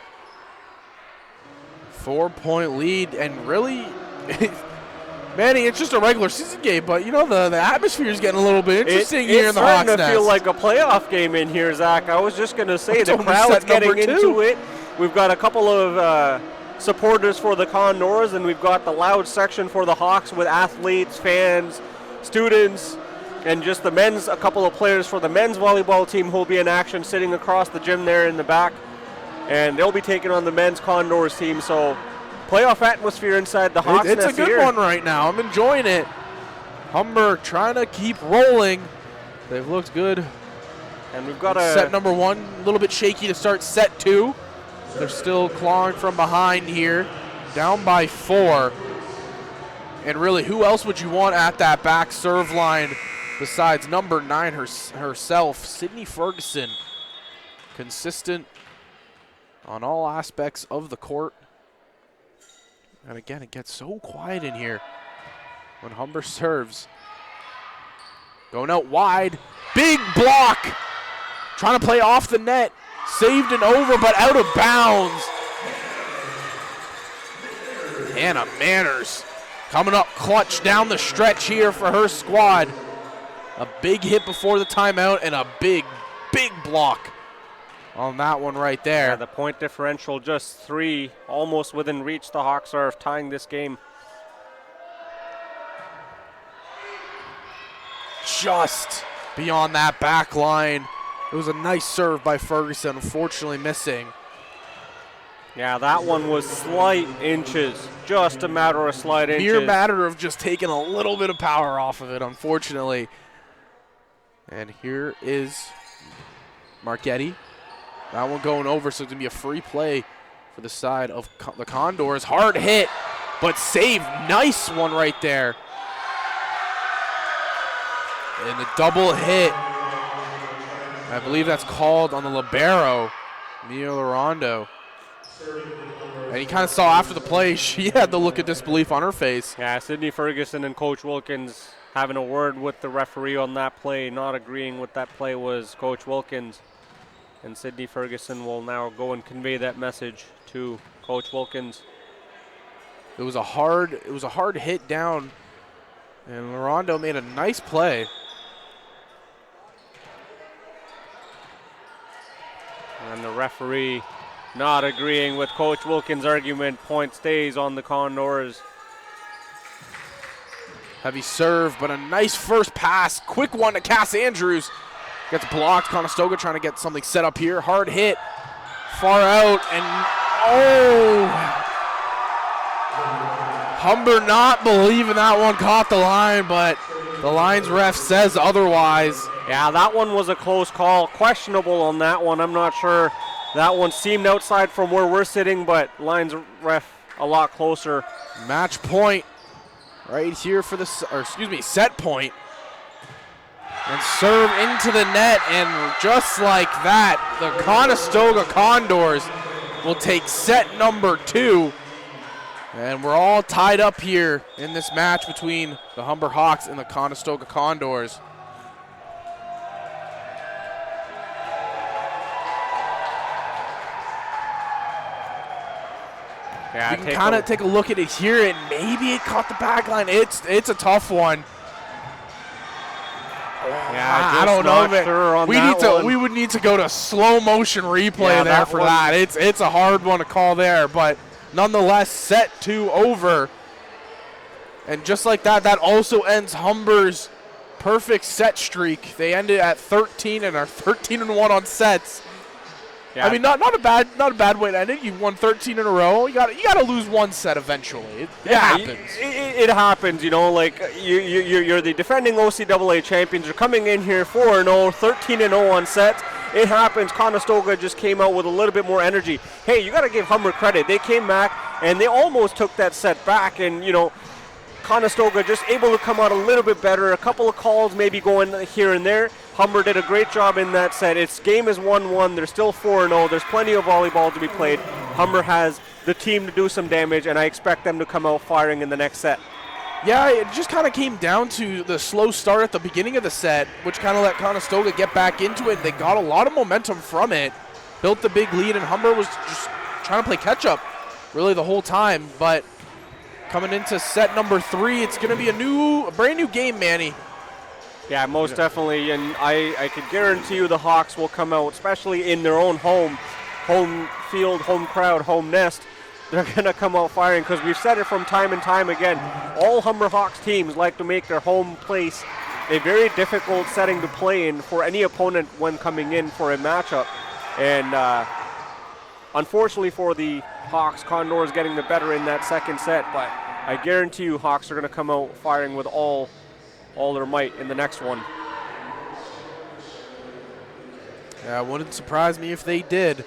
4-point lead, and really, Manny, it's just a regular season game, but you know the atmosphere is getting a little bit interesting here in the Hawks Nest. It's starting to feel like a playoff game in here, Zach. I was just going to say the crowd's getting into it. We've got a couple of supporters for the Condors, and we've got the loud section for the Hawks with athletes, fans, students, and just the men's, a couple of players for the men's volleyball team who will be in action sitting across the gym there in the back. And they'll be taking on the men's Condors team. So playoff atmosphere inside the Hawks It's nest a good one right now. I'm enjoying it. Humber trying to keep rolling. They've looked good. And we've got set number 1, a little bit shaky to start set 2. They're still clawing from behind here, down by 4. And really, who else would you want at that back serve line besides number 9 herself, Sydney Ferguson. Consistent on all aspects of the court. And again, it gets so quiet in here when Humber serves. Going out wide, big block. Trying to play off the net. Saved and over, but out of bounds. Hannah Manners coming up clutch down the stretch here for her squad. A big hit before the timeout and a big, big block on that one right there. Yeah, the point differential just 3, almost within reach. The Hawks are tying this game. Just beyond that back line. It was a nice serve by Ferguson, unfortunately missing. Yeah, that one was slight inches, just a matter of slight inches. Mere matter of just taking a little bit of power off of it, unfortunately. And here is Marchetti. That one going over, so it's going to be a free play for the side of the Condors. Hard hit, but saved. Nice one right there. And the double hit. I believe that's called on the libero, Mia Larondo. And you kind of saw after the play, she had the look of disbelief on her face. Yeah, Sydney Ferguson and Coach Wilkins having a word with the referee on that play, not agreeing with that play was Coach Wilkins. And Sydney Ferguson will now go and convey that message to Coach Wilkins. It was a hard hit down, and Larondo made a nice play. And the referee not agreeing with Coach Wilkins' argument. Point stays on the Condors. Heavy serve, but a nice first pass. Quick one to Cass Andrews. Gets blocked. Conestoga trying to get something set up here. Hard hit. Far out, and Humber not believing that one caught the line, but the line's ref says otherwise. Yeah, that one was a close call. Questionable on that one. I'm not sure. That one seemed outside from where we're sitting, but line's ref a lot closer. Match point right here for the, set point. And serve into the net, and just like that, the Conestoga Condors will take set number 2. And we're all tied up here in this match between the Humber Hawks and the Conestoga Condors. Yeah, you can kind of take a look at it here, and maybe it caught the back line. It's a tough one. Yeah, I don't know. Sure on we would need to go to slow motion replay there for that. It's a hard one to call there, but nonetheless, set 2 over. And just like that, that also ends Humber's perfect set streak. They ended at 13 and are 13-1 on sets. Yeah. I mean, not a bad way to end it. You won 13 in a row. You got to lose one set eventually. It happens. It happens, you know. Like you're the defending OCAA champions. You're coming in here 4-0, 13-0 on sets. It happens. Conestoga just came out with a little bit more energy. Hey, you got to give Humber credit. They came back and they almost took that set back, and you know, Conestoga just able to come out a little bit better. A couple of calls maybe going here and there. Humber did a great job in that set. Its game is 1-1. They're still 4-0. There's plenty of volleyball to be played. Humber has the team to do some damage, and I expect them to come out firing in the next set. Yeah, it just kind of came down to the slow start at the beginning of the set, which kind of let Conestoga get back into it. They got a lot of momentum from it, built the big lead, and Humber was just trying to play catch-up really the whole time. But coming into set number 3, it's going to be a brand new game, Manny. Yeah, most definitely, and I can guarantee you the Hawks will come out, especially in their own home field, home crowd, home nest. They're going to come out firing, because we've said it from time and time again. All Humber Hawks teams like to make their home place a very difficult setting to play in for any opponent when coming in for a matchup. And unfortunately for the Hawks, Condors getting the better in that second set, but I guarantee you Hawks are going to come out firing with all their might in the next one. Yeah, it wouldn't surprise me if they did.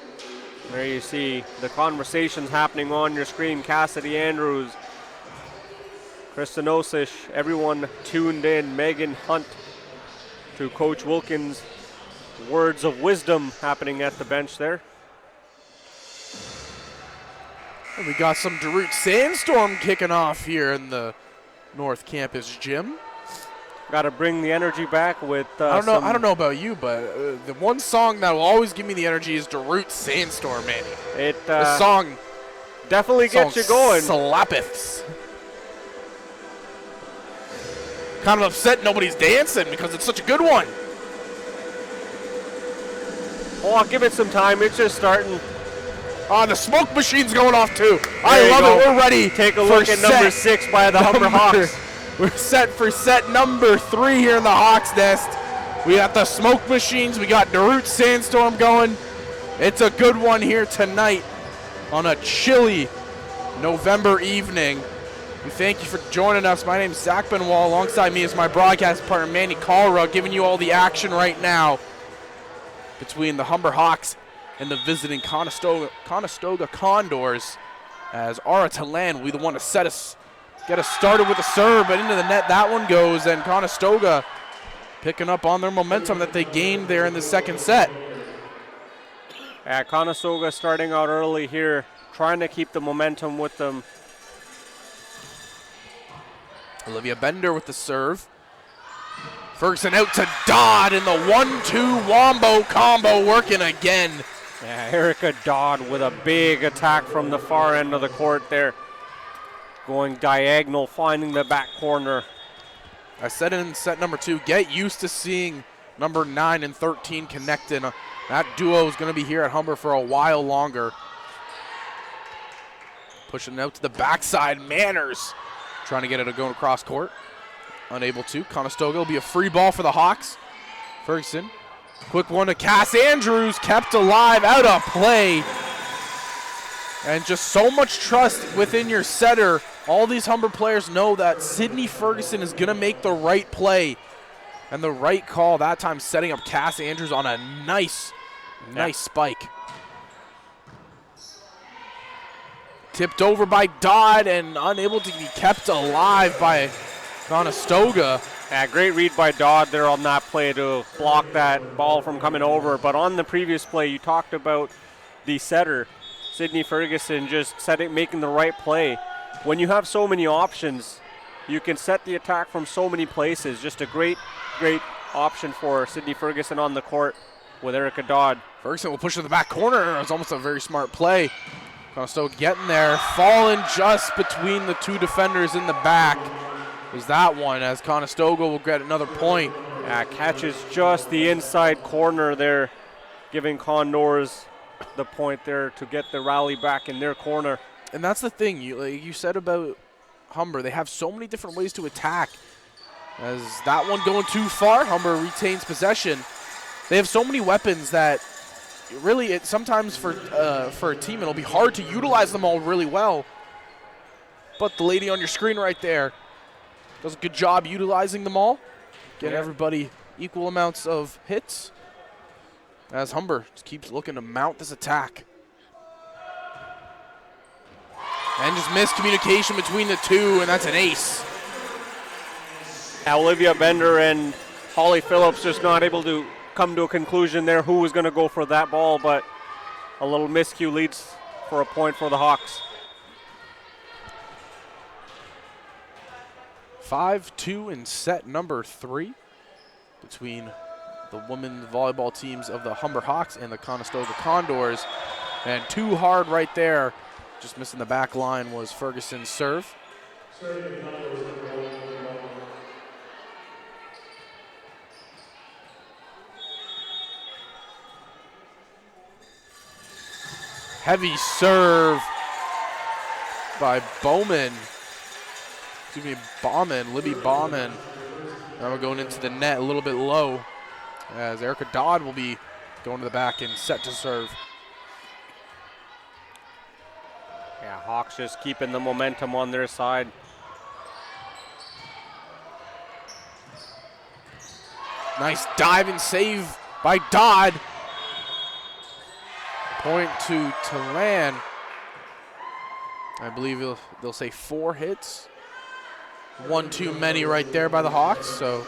There you see the conversations happening on your screen. Cassidy Andrews, Kristen Osish, everyone tuned in. Megan Hunt to Coach Wilkins. Words of wisdom happening at the bench there. And we got some Darude Sandstorm kicking off here in the North Campus gym. Got to bring the energy back with. I don't know about you, but the one song that will always give me the energy is Darude Sandstorm, Manny. The song definitely gets you going. Slappeths. Kind of upset nobody's dancing because it's such a good one. Oh, I'll give it some time. It's just starting. The smoke machine's going off too. I love it. We're ready. Take a look at number 6 by the Humber Hawks. We're set for set number 3 here in the Hawks Nest. We got the smoke machines. We got Darude Sandstorm going. It's a good one here tonight on a chilly November evening. We thank you for joining us. My name is Zach Benoit. Alongside me is my broadcast partner, Manny Colra, giving you all the action right now between the Humber Hawks and the visiting Conestoga Condors, as Ara Talan will be the one to get us started with a serve, but into the net that one goes, and Conestoga picking up on their momentum that they gained there in the second set. Yeah, Conestoga starting out early here, trying to keep the momentum with them. Olivia Bender with the serve. Ferguson out to Dodd, and the 1-2 wombo combo working again. Yeah, Erica Dodd with a big attack from the far end of the court there. Going diagonal, finding the back corner. I said in set number 2, get used to seeing number 9 and 13 connecting. That duo is going to be here at Humber for a while longer. Pushing it out to the backside, Manners trying to get it going across court. Unable to. Conestoga will be a free ball for the Hawks. Ferguson, quick one to Cass Andrews, kept alive, out of play. And just so much trust within your setter. All these Humber players know that Sydney Ferguson is going to make the right play and the right call. That time setting up Cass Andrews on a nice spike. Tipped over by Dodd and unable to be kept alive by Conestoga. Yeah, great read by Dodd there on that play to block that ball from coming over. But on the previous play, you talked about the setter, Sydney Ferguson, just making the right play. When you have so many options, you can set the attack from so many places. Just a great option for Sydney Ferguson on the court with Erica Dodd. Ferguson will push to the back corner. It's almost a very smart play. Conestoga getting there, falling just between the two defenders in the back. Was that one, as Conestoga will get another point. Yeah, catches just the inside corner there, giving Condors the point there to get the rally back in their corner. And that's the thing, you said about Humber, they have so many different ways to attack. As that one going too far, Humber retains possession. They have so many weapons that really, sometimes for a team, it'll be hard to utilize them all really well. But the lady on your screen right there does a good job utilizing them all. Getting everybody equal amounts of hits. As Humber just keeps looking to mount this attack. And just miscommunication between the two, and that's an ace. Olivia Bender and Holly Phillips just not able to come to a conclusion there who was going to go for that ball, but a little miscue leads for a point for the Hawks. 5-2 in set number 3 between the women's volleyball teams of the Humber Hawks and the Conestoga Condors. And too hard right there. Just missing the back line was Ferguson's serve. Heavy serve by Bauman. Libby Bauman. Now we're going into the net a little bit low, as Erica Dodd will be going to the back and set to serve. Yeah, Hawks just keeping the momentum on their side. Nice dive and save by Dodd. Point to Talan. I believe they'll say 4 hits. 1 too many right there by the Hawks, so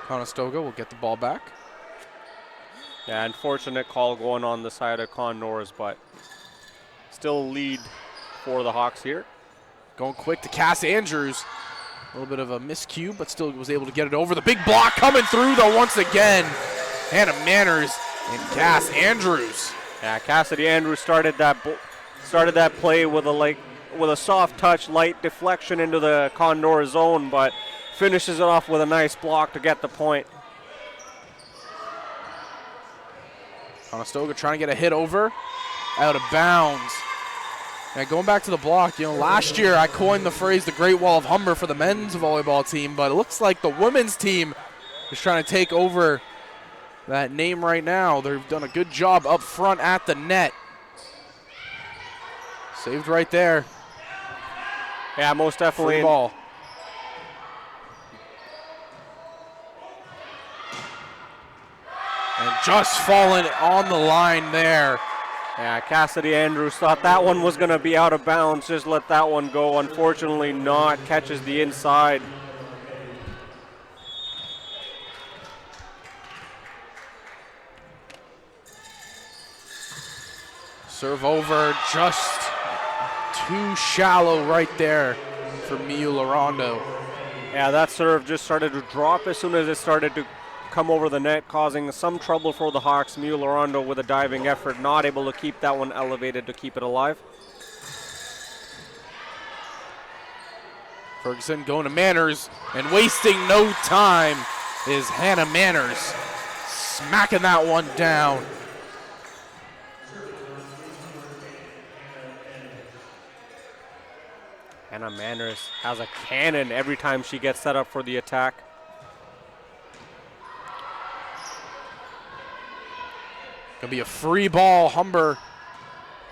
Conestoga will get the ball back. Yeah, unfortunate call going on the side of Condors, but still lead for the Hawks here. Going quick to Cass Andrews. A little bit of a miscue, but still was able to get it over. The big block coming through, though, once again. Hannah Manners and Cass Andrews. Yeah, Cassidy Andrews started that play with a soft touch, light deflection into the Condor zone, but finishes it off with a nice block to get the point. Conestoga trying to get a hit over, out of bounds. And going back to the block, last year I coined the phrase the Great Wall of Humber for the men's volleyball team, but it looks like the women's team is trying to take over that name right now. They've done a good job up front at the net. Saved right there. Yeah, most definitely. Free ball. And just falling on the line there. Yeah, Cassidy Andrews thought that one was going to be out of bounds. Just let that one go. Unfortunately not. Catches the inside. Serve over, just too shallow right there for Miu Larondo. Yeah, that serve just started to drop as soon as it started to come over the net, causing some trouble for the Hawks. Miu Larondo with a diving effort, not able to keep that one elevated to keep it alive. Ferguson going to Manners, and wasting no time is Hannah Manners, smacking that one down. Hannah Manners has a cannon every time she gets set up for the attack. Gonna be a free ball. Humber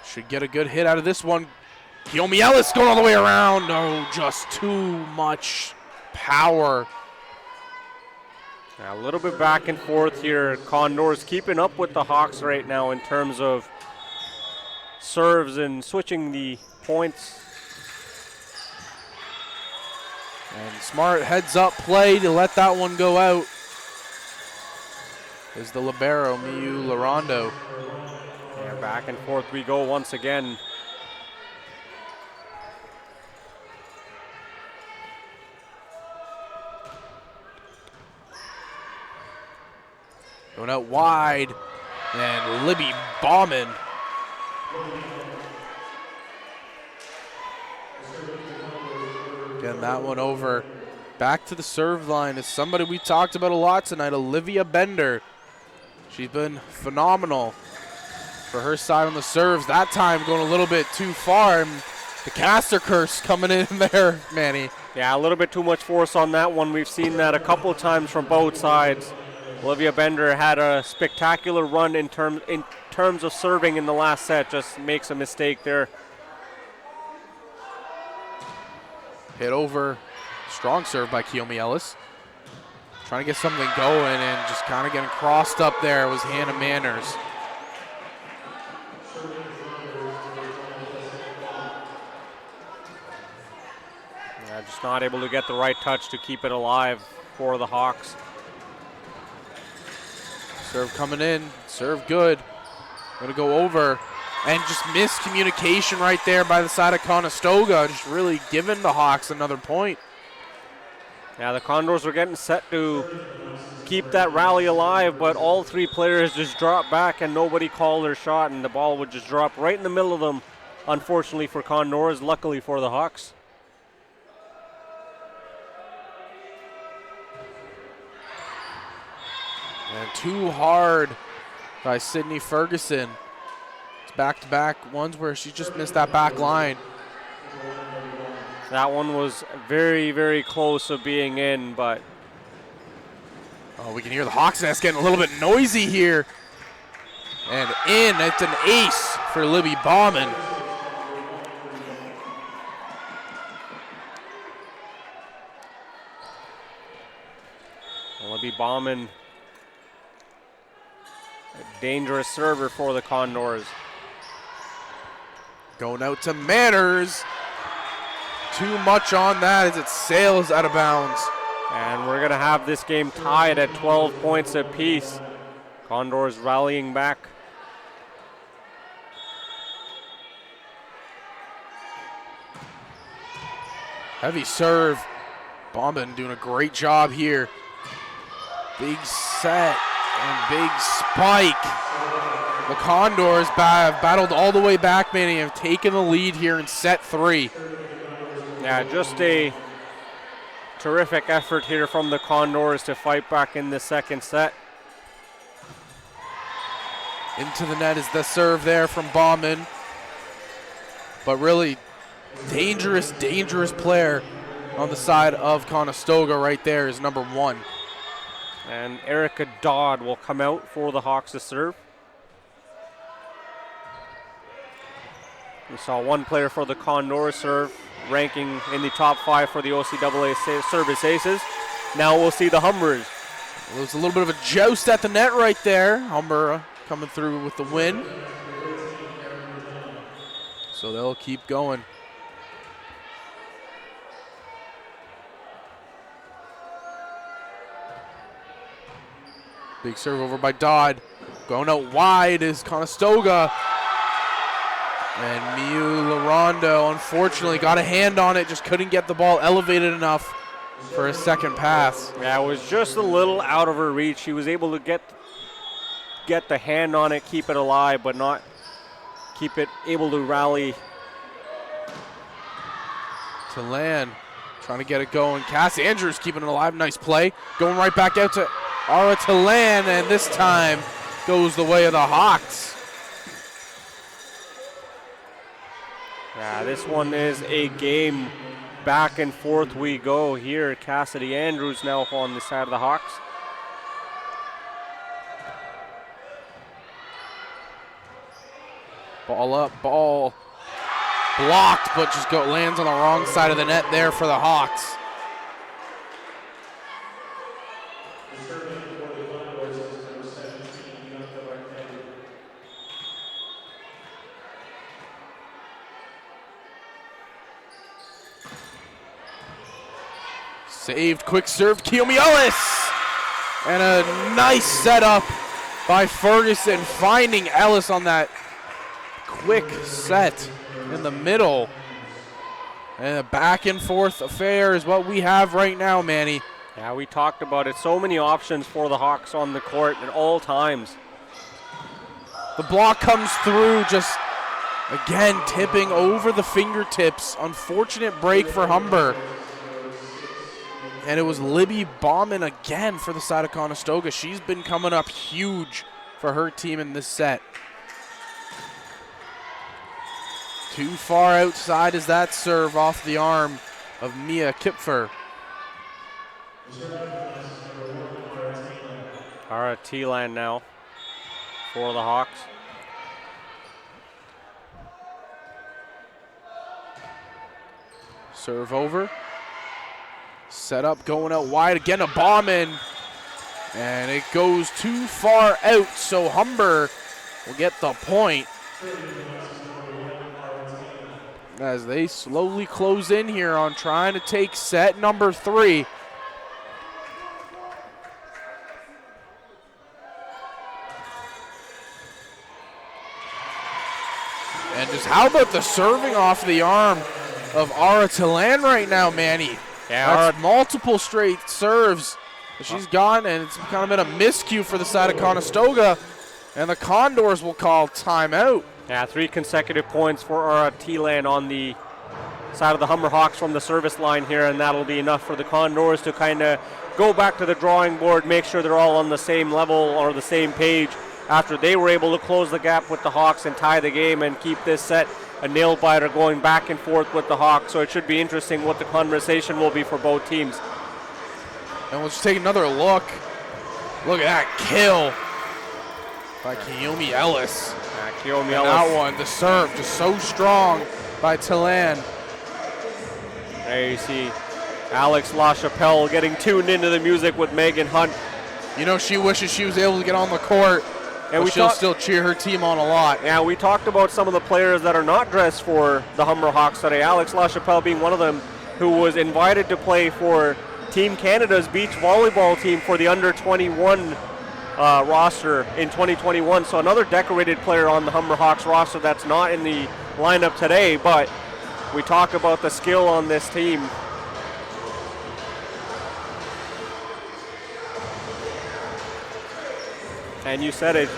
should get a good hit out of this one. Kiyomi Ellis going all the way around. No, just too much power. A little bit back and forth here. Condors keeping up with the Hawks right now in terms of serves and switching the points. And smart heads up play to let that one go out is the libero, Miu Larondo. And back and forth we go once again. Going out wide, and Libby Bauman. Getting that one over. Back to the serve line is somebody we talked about a lot tonight, Olivia Bender. She's been phenomenal for her side on the serves. That time going a little bit too far, and the caster curse coming in there, Manny. Yeah, a little bit too much force on that one. We've seen that a couple times from both sides. Olivia Bender had a spectacular run in terms of serving in the last set, just makes a mistake there. Hit over, strong serve by Kiyomi Ellis. Trying to get something going and just kind of getting crossed up there was Hannah Manners. Yeah, just not able to get the right touch to keep it alive for the Hawks. Serve coming in, serve good. Gonna go over, and just miscommunication right there by the side of Conestoga, just really giving the Hawks another point. Yeah, the Condors were getting set to keep that rally alive, but all three players just dropped back and nobody called their shot, and the ball would just drop right in the middle of them, unfortunately for Condors, luckily for the Hawks. And too hard by Sydney Ferguson. It's back-to-back ones where she just missed that back line. That one was very, very close of being in, but... Oh, we can hear the Hawks nest getting a little bit noisy here. And in, it's an ace for Libby Bauman. Libby Bauman, a dangerous server for the Condors. Going out to Manners. Too much on that as it sails out of bounds. And we're going to have this game tied at 12 points apiece. Condors rallying back. Heavy serve. Bauman doing a great job here. Big set and big spike. The Condors have battled all the way back, man, and have taken the lead here in set 3. Yeah, just a terrific effort here from the Condors to fight back in the second set. Into the net is the serve there from Bauman. But really dangerous, dangerous player on the side of Conestoga right there is number 1. And Erica Dodd will come out for the Hawks to serve. We saw one player for the Condors serve, ranking in the top 5 for the OCAA service aces. Now we'll see the Humbers. It was a little bit of a joust at the net right there. Humber coming through with the win. So they'll keep going. Big serve over by Dodd. Going out wide is Conestoga. And Miu Larondo unfortunately got a hand on it, just couldn't get the ball elevated enough. for a second pass. Yeah, it was just a little out of her reach. She was able to get the hand on it, keep it alive, but not keep it able to rally. To land, trying to get it going. Cass Andrews keeping it alive. Nice play. Going right back out to Ara to land, and this time goes the way of the Hawks. Yeah, this one is a game. Back and forth we go here. Cassidy Andrews now on the side of the Hawks. Ball up, ball blocked, but just lands on the wrong side of the net there for the Hawks. Saved, quick serve, Kiyomi Ellis! And a nice setup by Ferguson, finding Ellis on that quick set in the middle. And a back and forth affair is what we have right now, Manny. Yeah, we talked about it. So many options for the Hawks on the court at all times. The block comes through, just again tipping over the fingertips. Unfortunate break for Humber. And it was Libby Bauman again for the side of Conestoga. She's been coming up huge for her team in this set. Too far outside is that serve off the arm of Mia Kipfer. Ara T-Land now for the Hawks. Serve over. Set up, going out wide again, a Bauman. And it goes too far out, so Humber will get the point. As they slowly close in here on trying to take set number 3. And just how about the serving off the arm of Ara Talan right now, Manny? Yeah, that's multiple straight serves she's gone, and it's kind of been a miscue for the side of Conestoga, and the Condors will call timeout. Yeah, 3 consecutive points for Ara T-Land on the side of the Humber Hawks from the service line here, and that'll be enough for the Condors to kind of go back to the drawing board, make sure they're all on the same level or the same page after they were able to close the gap with the Hawks and tie the game and keep this set a nail-biter going back and forth with the Hawks. So it should be interesting what the conversation will be for both teams. And we'll just take another look. Look at that kill by Kiyomi Ellis. Kiyomi Ellis. That one, the serve, just so strong by Talan. There you see Alex LaChapelle getting tuned into the music with Megan Hunt. You know, she wishes she was able to get on the court, and she'll still cheer her team on a lot. Yeah, we talked about some of the players that are not dressed for the Humber Hawks today. Alex LaChapelle being one of them, who was invited to play for Team Canada's beach volleyball team for the under-21 roster in 2021. So another decorated player on the Humber Hawks roster that's not in the lineup today, but we talk about the skill on this team. And you said it,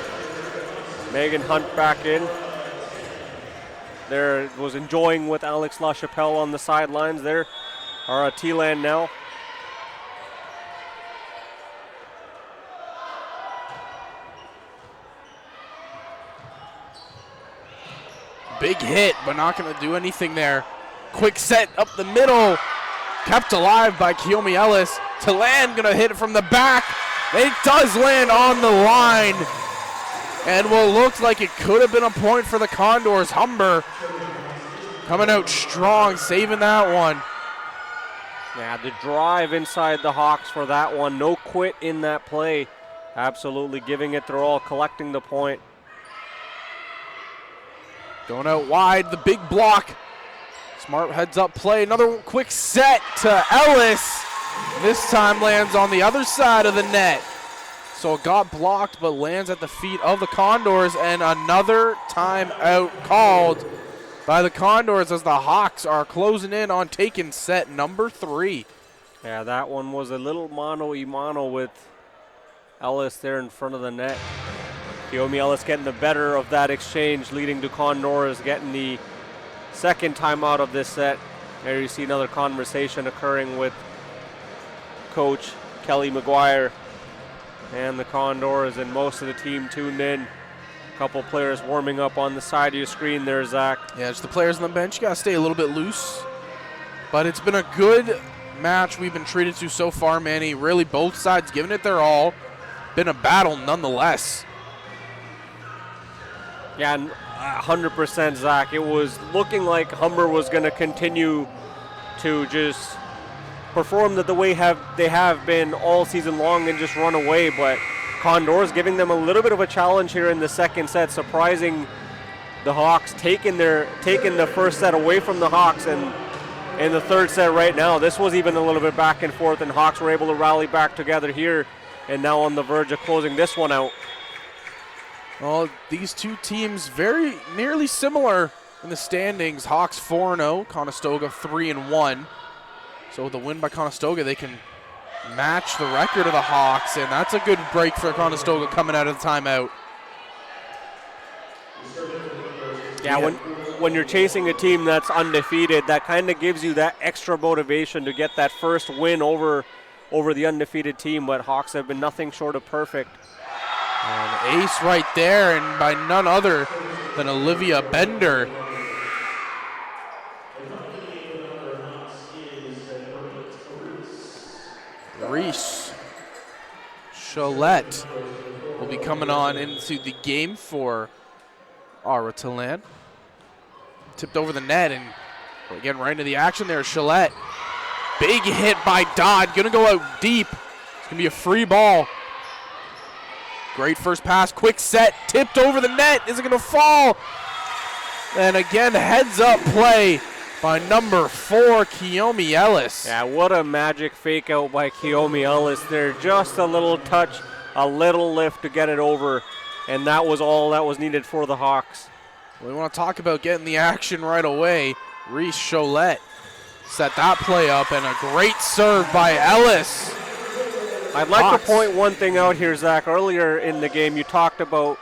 Megan Hunt back in. There was enjoying with Alex LaChapelle on the sidelines there. Ara T-Land now. Big hit, but not going to do anything there. Quick set up the middle. Kept alive by Kiyomi Ellis. Talan going to hit it from the back. It does land on the line. And what looked like it could have been a point for the Condors. Humber coming out strong, saving that one. Yeah, the drive inside the Hawks for that one. No quit in that play. Absolutely giving it their all, collecting the point. Going out wide, the big block. Smart heads up play. Another quick set to Ellis. This time lands on the other side of the net. So it got blocked, but lands at the feet of the Condors, and another timeout called by the Condors as the Hawks are closing in on taking set number 3. Yeah, that one was a little mano-a-mano with Ellis there in front of the net. Kiyomi Ellis getting the better of that exchange, leading to Condors getting the second timeout of this set. There you see another conversation occurring with Coach Kelly McGuire and the Condors, and most of the team tuned in. A couple players warming up on the side of your screen there, Zach. Yeah, just the players on the bench. You got to stay a little bit loose. But it's been a good match we've been treated to so far, Manny. Really, both sides giving it their all. Been a battle nonetheless. Yeah, 100%, Zach. It was looking like Humber was going to continue to just perform the way they have been all season long and just run away, but Condors giving them a little bit of a challenge here in the second set, surprising the Hawks, taking the first set away from the Hawks, and in the third set right now, this was even a little bit back and forth, and Hawks were able to rally back together here, and now on the verge of closing this one out. Well, these two teams very nearly similar in the standings. Hawks 4-0, Conestoga 3-1. So with the win by Conestoga, they can match the record of the Hawks, and that's a good break for Conestoga coming out of the timeout. Yeah, when you're chasing a team that's undefeated, that kind of gives you that extra motivation to get that first win over the undefeated team, but Hawks have been nothing short of perfect. And ace right there, and by none other than Olivia Bender. Reese Chalette will be coming on into the game for Ara Talan. Tipped over the net, and again right into the action there. Chalette, big hit by Dodd, gonna go out deep. It's gonna be a free ball. Great first pass, quick set, tipped over the net. Is it gonna fall? And again, heads up play by number 4, Kiyomi Ellis. Yeah, what a magic fake out by Kiyomi Ellis there. Just a little touch, a little lift to get it over, and that was all that was needed for the Hawks. We want to talk about getting the action right away. Reese Cholette set that play up, and a great serve by Ellis. I'd like to point one thing out here, Zach. Earlier in the game, you talked about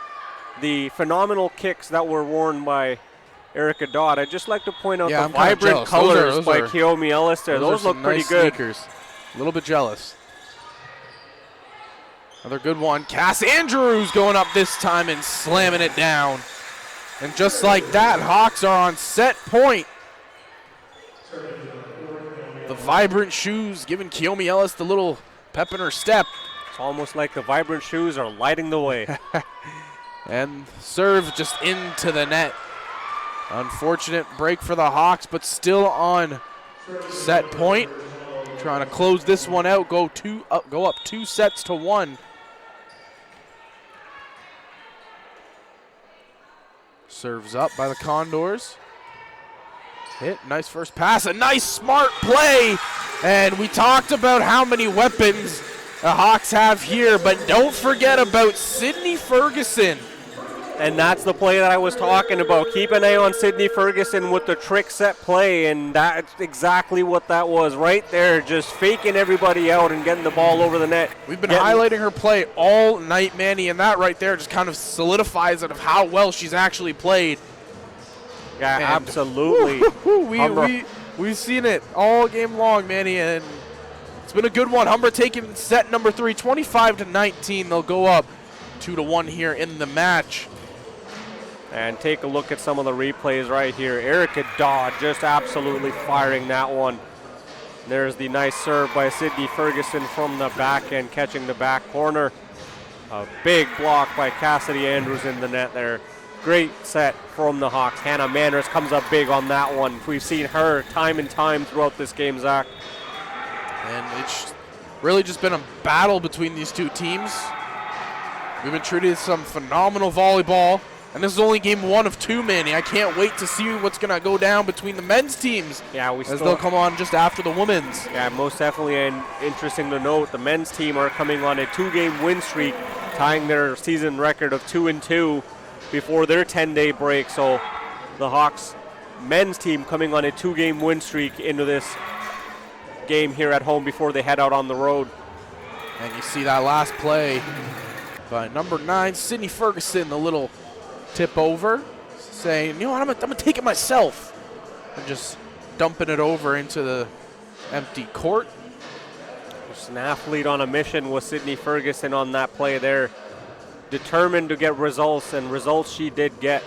the phenomenal kicks that were worn by Erica Dodd. I'd just like to point out the vibrant colors by Kiyomi Ellis there. Those look pretty good. Sneakers. A little bit jealous. Another good one. Cass Andrews going up this time and slamming it down. And just like that, Hawks are on set point. The vibrant shoes giving Kiyomi Ellis the little pep in her step. It's almost like the vibrant shoes are lighting the way. And serve just into the net. Unfortunate break for the Hawks, but still on set point. Trying to close this one out, go up 2-1. Serves up by the Condors. Hit, nice first pass, a nice smart play. And we talked about how many weapons the Hawks have here, but don't forget about Sydney Ferguson. And that's the play that I was talking about. Keep an eye on Sydney Ferguson with the trick set play, and that's exactly what that was right there, just faking everybody out and getting the ball over the net. We've been highlighting her play all night, Manny, and that right there just kind of solidifies it of how well she's actually played. Yeah, and absolutely. We've seen it all game long, Manny, and it's been a good one. Humber taking set number 3, 25-19. They'll go up 2-1 here in the match. And take a look at some of the replays right here. Erica Dodd just absolutely firing that one. There's the nice serve by Sydney Ferguson from the back end, catching the back corner. A big block by Cassidy Andrews in the net there. Great set from the Hawks. Hannah Manners comes up big on that one. We've seen her time and time throughout this game, Zach. And it's really just been a battle between these two teams. We've been treated to some phenomenal volleyball. And this is only game 1 of 2, Manny. I can't wait to see what's going to go down between the men's teams. Yeah, as they'll come on just after the women's. Yeah, most definitely, and interesting to note, the men's team are coming on a 2-game win streak, tying their season record of 2-2 before their 10-day break. So the Hawks men's team coming on a 2-game win streak into this game here at home before they head out on the road. And you see that last play by number 9, Sydney Ferguson, the little tip over, saying, you know what, I'm gonna take it myself, and just dumping it over into the empty court. Just an athlete on a mission was Sydney Ferguson on that play there. Determined to get results, and results she did get.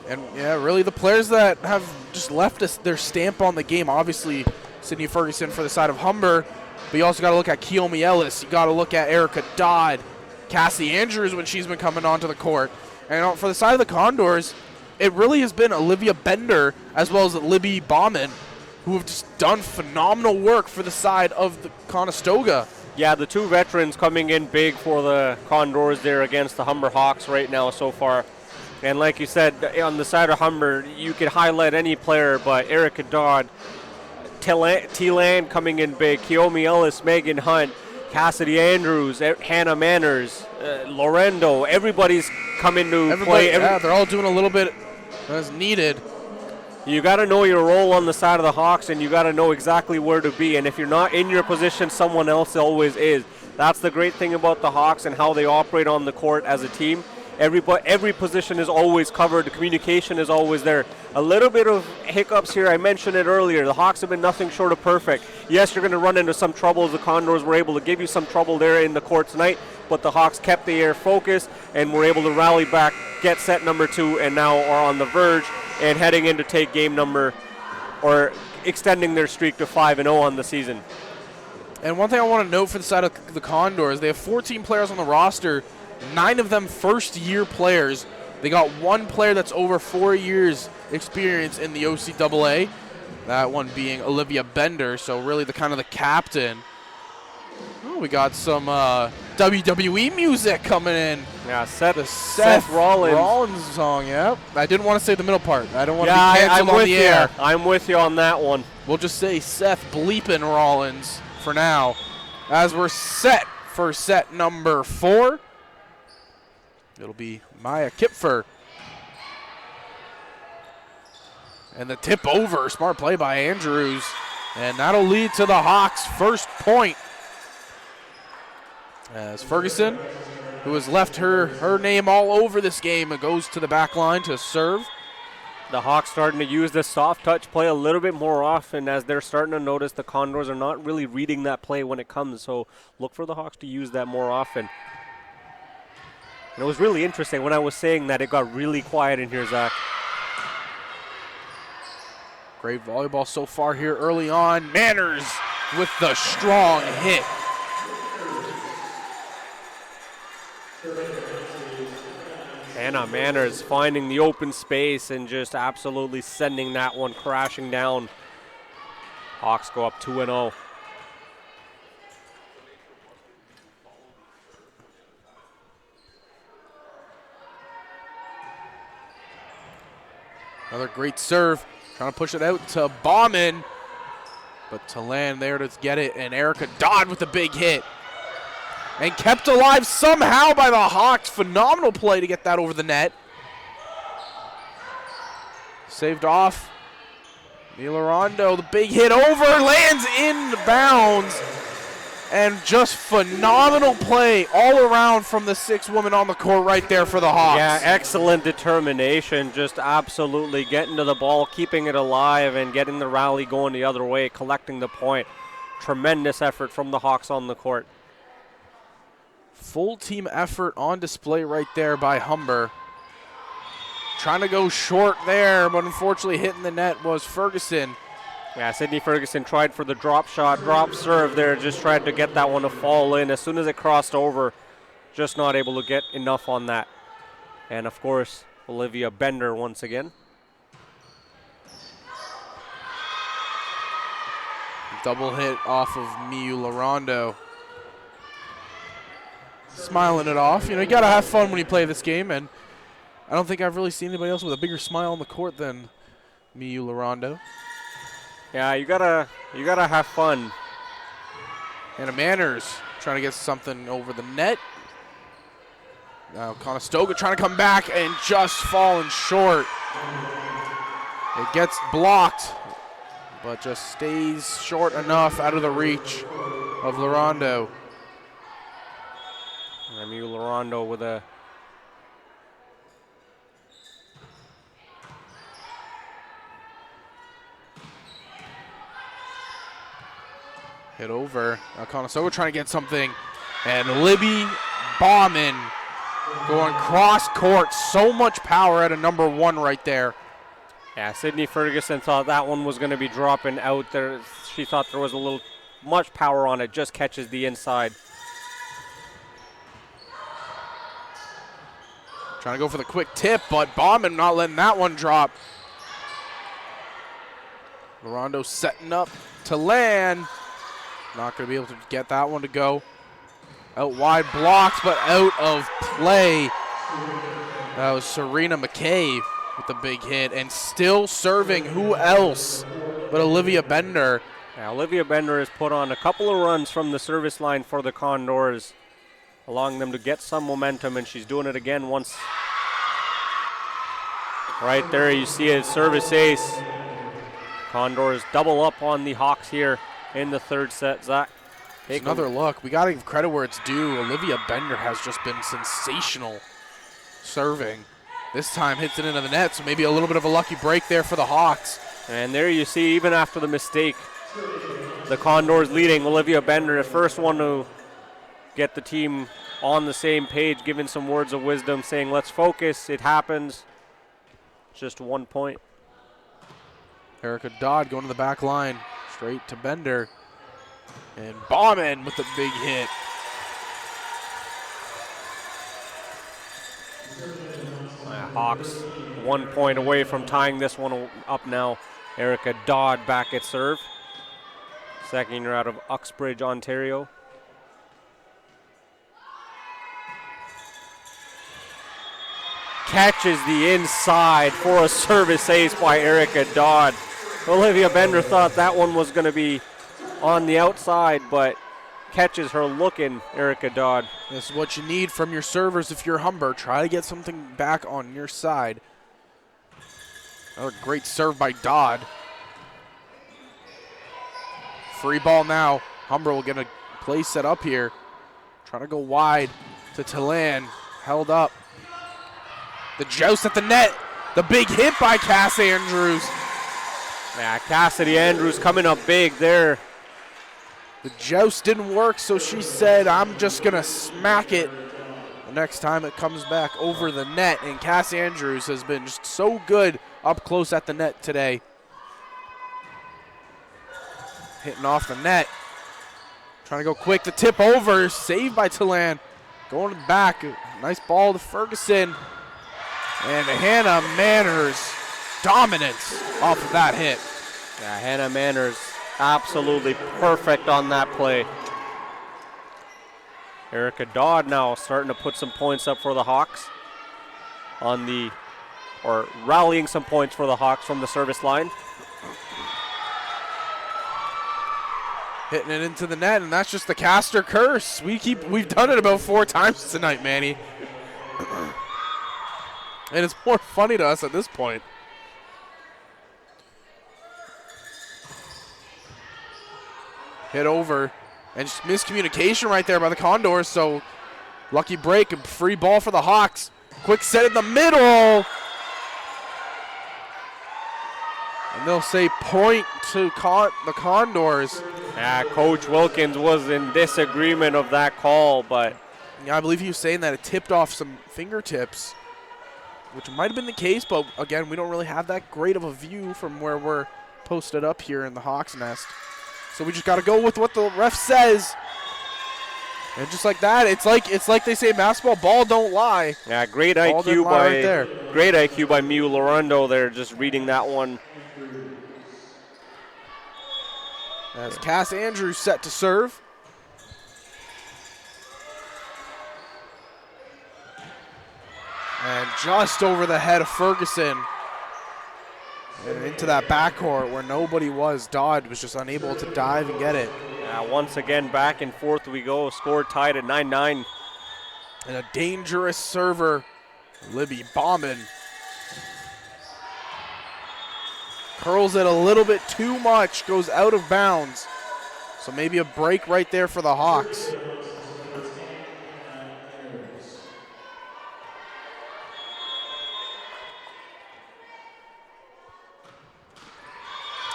And yeah, really the players that have just left us their stamp on the game. Obviously, Sydney Ferguson for the side of Humber, but you also got to look at Kiyomi Ellis. You got to look at Erica Dodd, Cassie Andrews when she's been coming onto the court. And for the side of the Condors, it really has been Olivia Bender as well as Libby Bauman, who have just done phenomenal work for the side of the Conestoga. Yeah, the two veterans coming in big for the Condors there against the Humber Hawks right now so far. And like you said, on the side of Humber, you could highlight any player, but Erica Dodd, T-Land coming in big, Kiyomi Ellis, Megan Hunt, Cassidy Andrews, Hannah Manners, Lorendo, everybody's coming to play. Yeah, they're all doing a little bit as needed. You got to know your role on the side of the Hawks, and you got to know exactly where to be. And if you're not in your position, someone else always is. That's the great thing about the Hawks and how they operate on the court as a team. Every position is always covered. The communication is always there. A little bit of hiccups here. I mentioned it earlier. The Hawks have been nothing short of perfect. Yes, you're going to run into some trouble. The Condors were able to give you some trouble there in the court tonight, but the Hawks kept the air focused and were able to rally back, get set number 2, and now are on the verge and heading in to take game number, or extending their streak to 5-0 on the season. And one thing I want to note for the side of the Condors, they have 14 players on the roster, 9 of them first-year players. They got 1 player that's over 4 years experience in the OCAA, that one being Olivia Bender, so really the kind of the captain. Oh, we got some WWE music coming in. Yeah, the Seth Rollins song, yeah. I didn't want to say the middle part. I don't want to be canceled on the air. I'm with you on that one. We'll just say Seth bleeping Rollins for now, as we're set for set number 4. It'll be Maya Kipfer. And the tip over, smart play by Andrews. And that'll lead to the Hawks' first point. As Ferguson, who has left her name all over this game, and goes to the back line to serve. The Hawks starting to use this soft touch play a little bit more often, as they're starting to notice the Condors are not really reading that play when it comes. So look for the Hawks to use that more often. And it was really interesting when I was saying that, it got really quiet in here, Zach. Great volleyball so far here early on. Manners with the strong hit. Hannah Manners finding the open space and just absolutely sending that one crashing down. Hawks go up 2-0. Another great serve. Trying to push it out to Bauman. But to land there to get it. And Erica Dodd with a big hit. And kept alive somehow by the Hawks. Phenomenal play to get that over the net. Saved off. Mila Rondo, the big hit over. Lands in bounds. And just phenomenal play all around from the 6 women on the court right there for the Hawks. Yeah, excellent determination. Just absolutely getting to the ball, keeping it alive, and getting the rally going the other way, collecting the point. Tremendous effort from the Hawks on the court. Full team effort on display right there by Humber. Trying to go short there, but unfortunately hitting the net was Ferguson. Yeah, Sydney Ferguson tried for the drop shot, drop serve there, just tried to get that one to fall in. As soon as it crossed over, just not able to get enough on that. And of course, Olivia Bender once again. Double hit off of Miu Larondo. Smiling it off. You know, you got to have fun when you play this game, and I don't think I've really seen anybody else with a bigger smile on the court than Miu Larondo. Yeah, you gotta have fun. Hannah Manners trying to get something over the net. Now Conestoga trying to come back and just falling short. It gets blocked. but just stays short enough out of the reach of Larondo. Emu Larondo with a hit over. Now Conestoga trying to get something, and Libby Bauman going cross court. So much power at a number 1 right there. Yeah, Sydney Ferguson thought that one was going to be dropping out there. She thought there was a little much power on it, just catches the inside. Trying to go for the quick tip, but Bauman not letting that one drop. Larondo setting up to land. Not going to be able to get that one to go. Out wide, blocked, but out of play. That was Serena McCabe with the big hit, and still serving. Who else but Olivia Bender? Yeah, Olivia Bender has put on a couple of runs from the service line for the Condors, allowing them to get some momentum, and she's doing it again once. Right there, you see a service ace. Condors double up on the Hawks here in the third set. Zach, take another look. We got to give credit where it's due. Olivia Bender has just been sensational serving. This time hits it into the net, so maybe a little bit of a lucky break there for the Hawks. And there you see, even after the mistake, the Condors leading. Olivia Bender, the first one to get the team on the same page, giving some words of wisdom, saying, let's focus, it happens. Just 1 point. Erica Dodd going to the back line, straight to Bender. And Bauman with the big hit. Hawks 1 point away from tying this one up now. Erica Dodd back at serve. Second year out of Uxbridge, Ontario. Catches the inside for a service ace by Erica Dodd. Olivia Bender thought that one was going to be on the outside, but catches her looking, Erica Dodd. This is what you need from your servers if you're Humber. Try to get something back on your side. Another great serve by Dodd. Free ball now. Humber will get a play set up here. Trying to go wide to Talan. Held up. The joust at the net. The big hit by Cass Andrews. Yeah, Cassidy Andrews coming up big there. The joust didn't work, so she said, I'm just going to smack it the next time it comes back over the net. And Cass Andrews has been just so good up close at the net today. Hitting off the net. Trying to go quick. The tip over. Saved by Talan. Going to the back. Nice ball to Ferguson. And Hannah Manners, dominance off of that hit. Yeah, Hannah Manners absolutely perfect on that play. Erica Dodd now starting to put some points up for the Hawks or rallying some points for the Hawks from the service line. Hitting it into the net, and that's just the caster curse. We've done it about 4 times tonight, Manny. And it's more funny to us at this point. Hit over. And just miscommunication right there by the Condors. So lucky break and free ball for the Hawks. Quick set in the middle. And they'll say point to the Condors. Yeah, Coach Wilkins was in disagreement of that call, but yeah, I believe he was saying that it tipped off some fingertips, which might have been the case, but again, we don't really have that great of a view from where we're posted up here in the Hawks Nest. So we just got to go with what the ref says. And just like that, it's like they say basketball, ball don't lie. Yeah, great IQ by Miu Larondo there, just reading that one. As Cass Andrews set to serve. And just over the head of Ferguson. And into that backcourt where nobody was. Dodd was just unable to dive and get it. Yeah, once again, back and forth we go. Score tied at 9-9. And a dangerous server, Libby Bauman. Curls it a little bit too much, goes out of bounds. So maybe a break right there for the Hawks.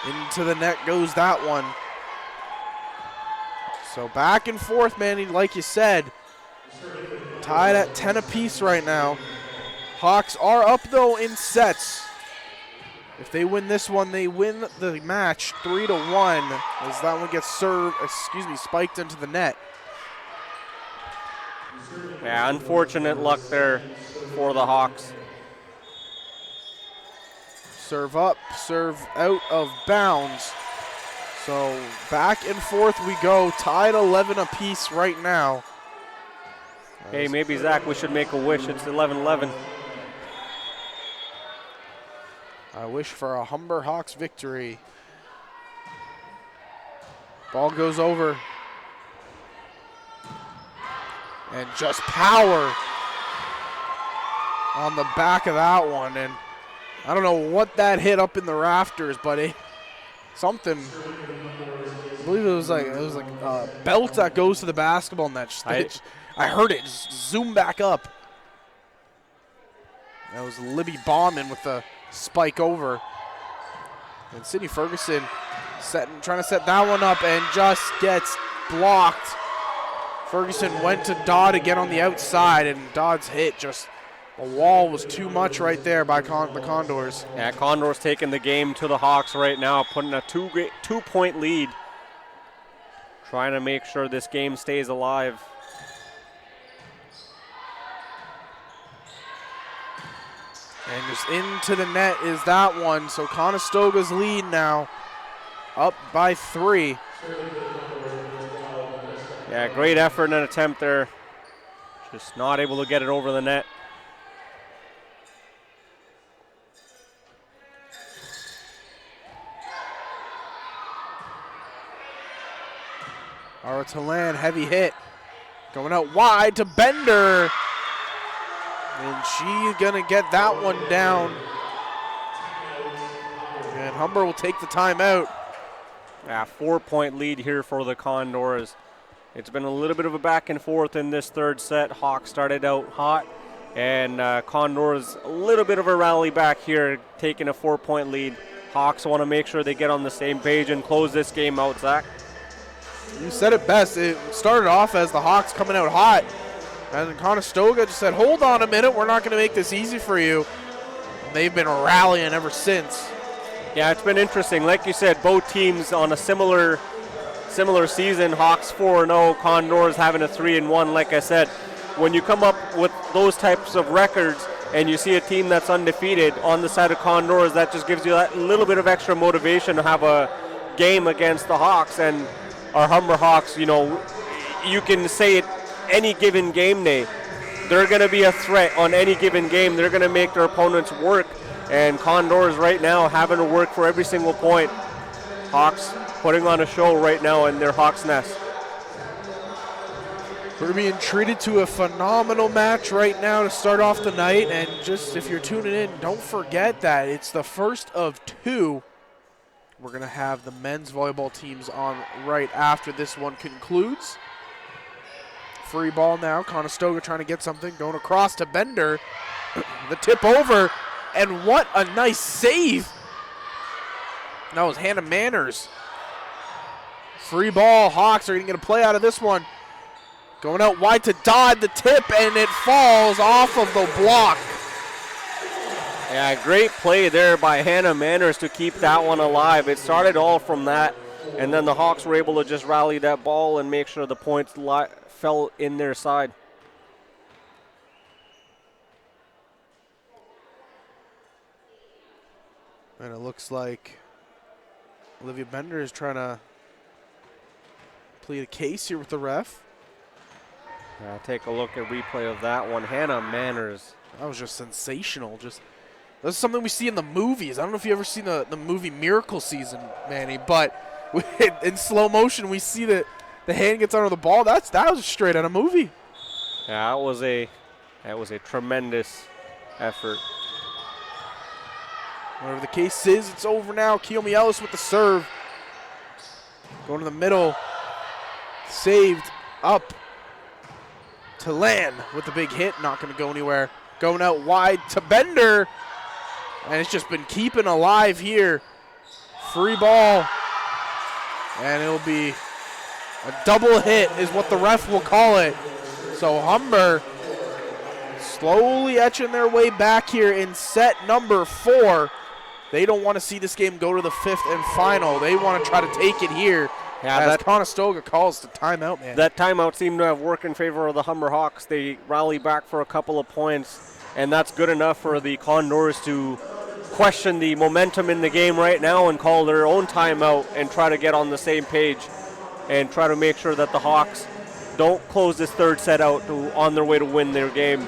Into the net goes that one. So back and forth, Manny, like you said. Tied at 10 apiece right now. Hawks are up, though, in sets. If they win this one, they win the match 3-1 as that one gets spiked into the net. Yeah, unfortunate luck there for the Hawks. Serve up, serve out of bounds. So back and forth we go, tied 11 apiece right now. Hey, maybe, Zach, we should make a wish. It's 11-11. I wish for a Humber Hawks victory. Ball goes over. And just power on the back of that one. And I don't know what that hit up in the rafters, but something. I believe it was like a belt that goes to the basketball net. I heard it just zoom back up. That was Libby Bauman with the spike over. And Sydney Ferguson trying to set that one up and just gets blocked. Ferguson went to Dodd again on the outside, and Dodd's hit the wall was too much right there by the Condors. Yeah, Condors taking the game to the Hawks right now, putting a two-point lead. Trying to make sure this game stays alive. And just into the net is that one. So Conestoga's lead now, up by 3. Yeah, great effort and an attempt there. Just not able to get it over the net. Aratalan, heavy hit. Going out wide to Bender. And she's going to get that one down. And Humber will take the timeout. Yeah, 4-point lead here for the Condors. It's been a little bit of a back and forth in this third set. Hawks started out hot, and Condors a little bit of a rally back here, taking a 4-point lead. Hawks want to make sure they get on the same page and close this game out, Zach. You said it best. It started off as the Hawks coming out hot, and Conestoga just said, hold on a minute, we're not going to make this easy for you. And they've been rallying ever since. Yeah, it's been interesting. Like you said, both teams on a similar season. Hawks 4-0, Condors having a 3-1. Like I said, when you come up with those types of records and you see a team that's undefeated on the side of Condors, that just gives you that little bit of extra motivation to have a game against the Hawks. And our Humber Hawks, you know, you can say it any given game day. They're going to be a threat on any given game. They're going to make their opponents work. And Condors right now having to work for every single point. Hawks putting on a show right now in their Hawks Nest. We're being treated to a phenomenal match right now to start off the night. And just if you're tuning in, don't forget that it's the first of 2. We're going to have the men's volleyball teams on right after this one concludes. Free ball now. Conestoga trying to get something. Going across to Bender. The tip over. And what a nice save. That was Hannah Manners. Free ball. Hawks are going to get a play out of this one. Going out wide to Dodd. The tip, and it falls off of the block. Yeah, great play there by Hannah Manners to keep that one alive. It started all from that, and then the Hawks were able to just rally that ball and make sure the points fell in their side. And it looks like Olivia Bender is trying to plead a case here with the ref. Take a look at replay of that one. Hannah Manners. That was just sensational. This is something we see in the movies. I don't know if you ever seen the movie Miracle Season, Manny, but in slow motion we see that the hand gets under the ball. That was straight out of a movie. Yeah, that was a tremendous effort. Whatever the case is, it's over now. Kiyomi Ellis with the serve. Going to the middle. Saved up to Lan with the big hit. Not going to go anywhere. Going out wide to Bender. And it's just been keeping alive here. Free ball. And it'll be a double hit is what the ref will call it. So Humber slowly etching their way back here in set number 4. They don't want to see this game go to the 5th and final. They want to try to take it here. Yeah, as Conestoga calls the timeout, man. That timeout seemed to have worked in favor of the Humber Hawks. They rally back for a couple of points, and that's good enough for the Condors to question the momentum in the game right now and call their own timeout and try to get on the same page and try to make sure that the Hawks don't close this third set out on their way to win their game.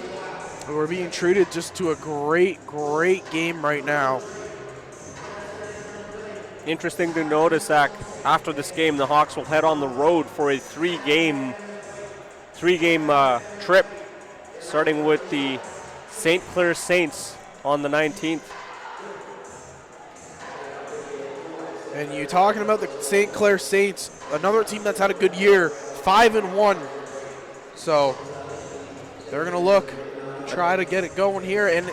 We're being treated just to a great, great game right now. Interesting to notice that after this game, the Hawks will head on the road for a three-game trip, starting with the St. Clair Saints on the 19th. And you're talking about the St. Clair Saints, another team that's had a good year, 5-1. So they're going to look, try to get it going here. And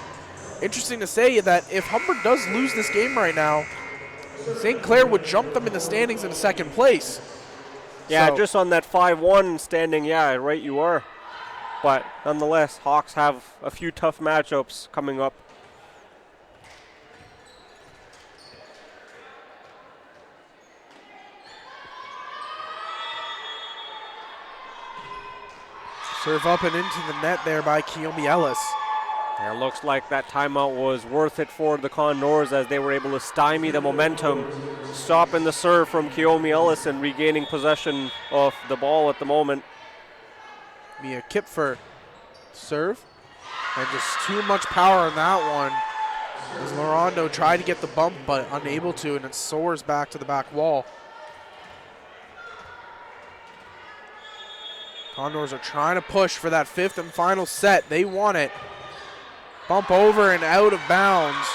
interesting to say that if Humber does lose this game right now, St. Clair would jump them in the standings in second place. Yeah, so, just on that 5-1 standing, yeah, right you are. But nonetheless, Hawks have a few tough matchups coming up. Serve up and into the net there by Kiyomi Ellis. And it looks like that timeout was worth it for the Condors as they were able to stymie the momentum, stopping the serve from Kiyomi Ellis and regaining possession of the ball at the moment. Mia Kipfer serve. And just too much power on that one. As Lorondo tried to get the bump but unable to, and it soars back to the back wall. Condors are trying to push for that 5th and final set. They want it. Bump over and out of bounds.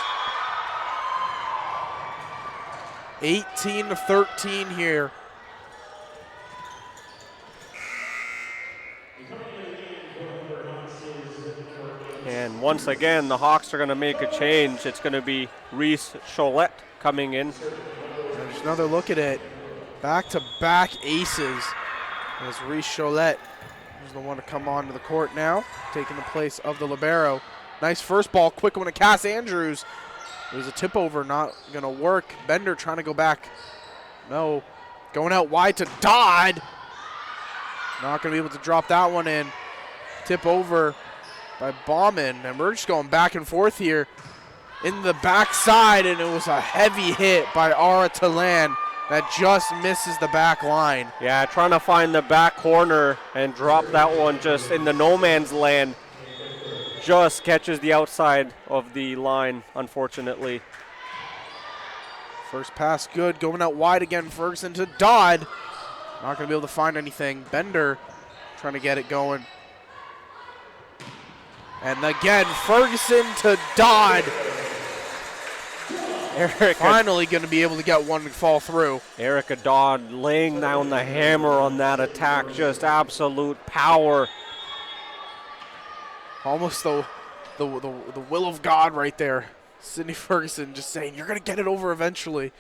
18-13 here. And once again, the Hawks are going to make a change. It's going to be Reese Cholette coming in. And there's another look at it. Back-to-back aces. As Reese Cholette is the one to come onto the court now, taking the place of the libero. Nice first ball, quick one to Cass Andrews. It was a tip over, not going to work. Bender trying to go back. No. Going out wide to Dodd. Not going to be able to drop that one in. Tip over by Bauman. And we're just going back and forth here in the backside, and it was a heavy hit by Ara Talan that just misses the back line. Yeah, trying to find the back corner and drop that one just in the no man's land. Just catches the outside of the line, unfortunately. First pass good, going out wide again, Ferguson to Dodd. Not going to be able to find anything. Bender trying to get it going. And again, Ferguson to Dodd. Erica finally going to be able to get one to fall through. Erica Dodd laying down the hammer on that attack, just absolute power. Almost the will of God right there. Sydney Ferguson just saying, you're going to get it over eventually.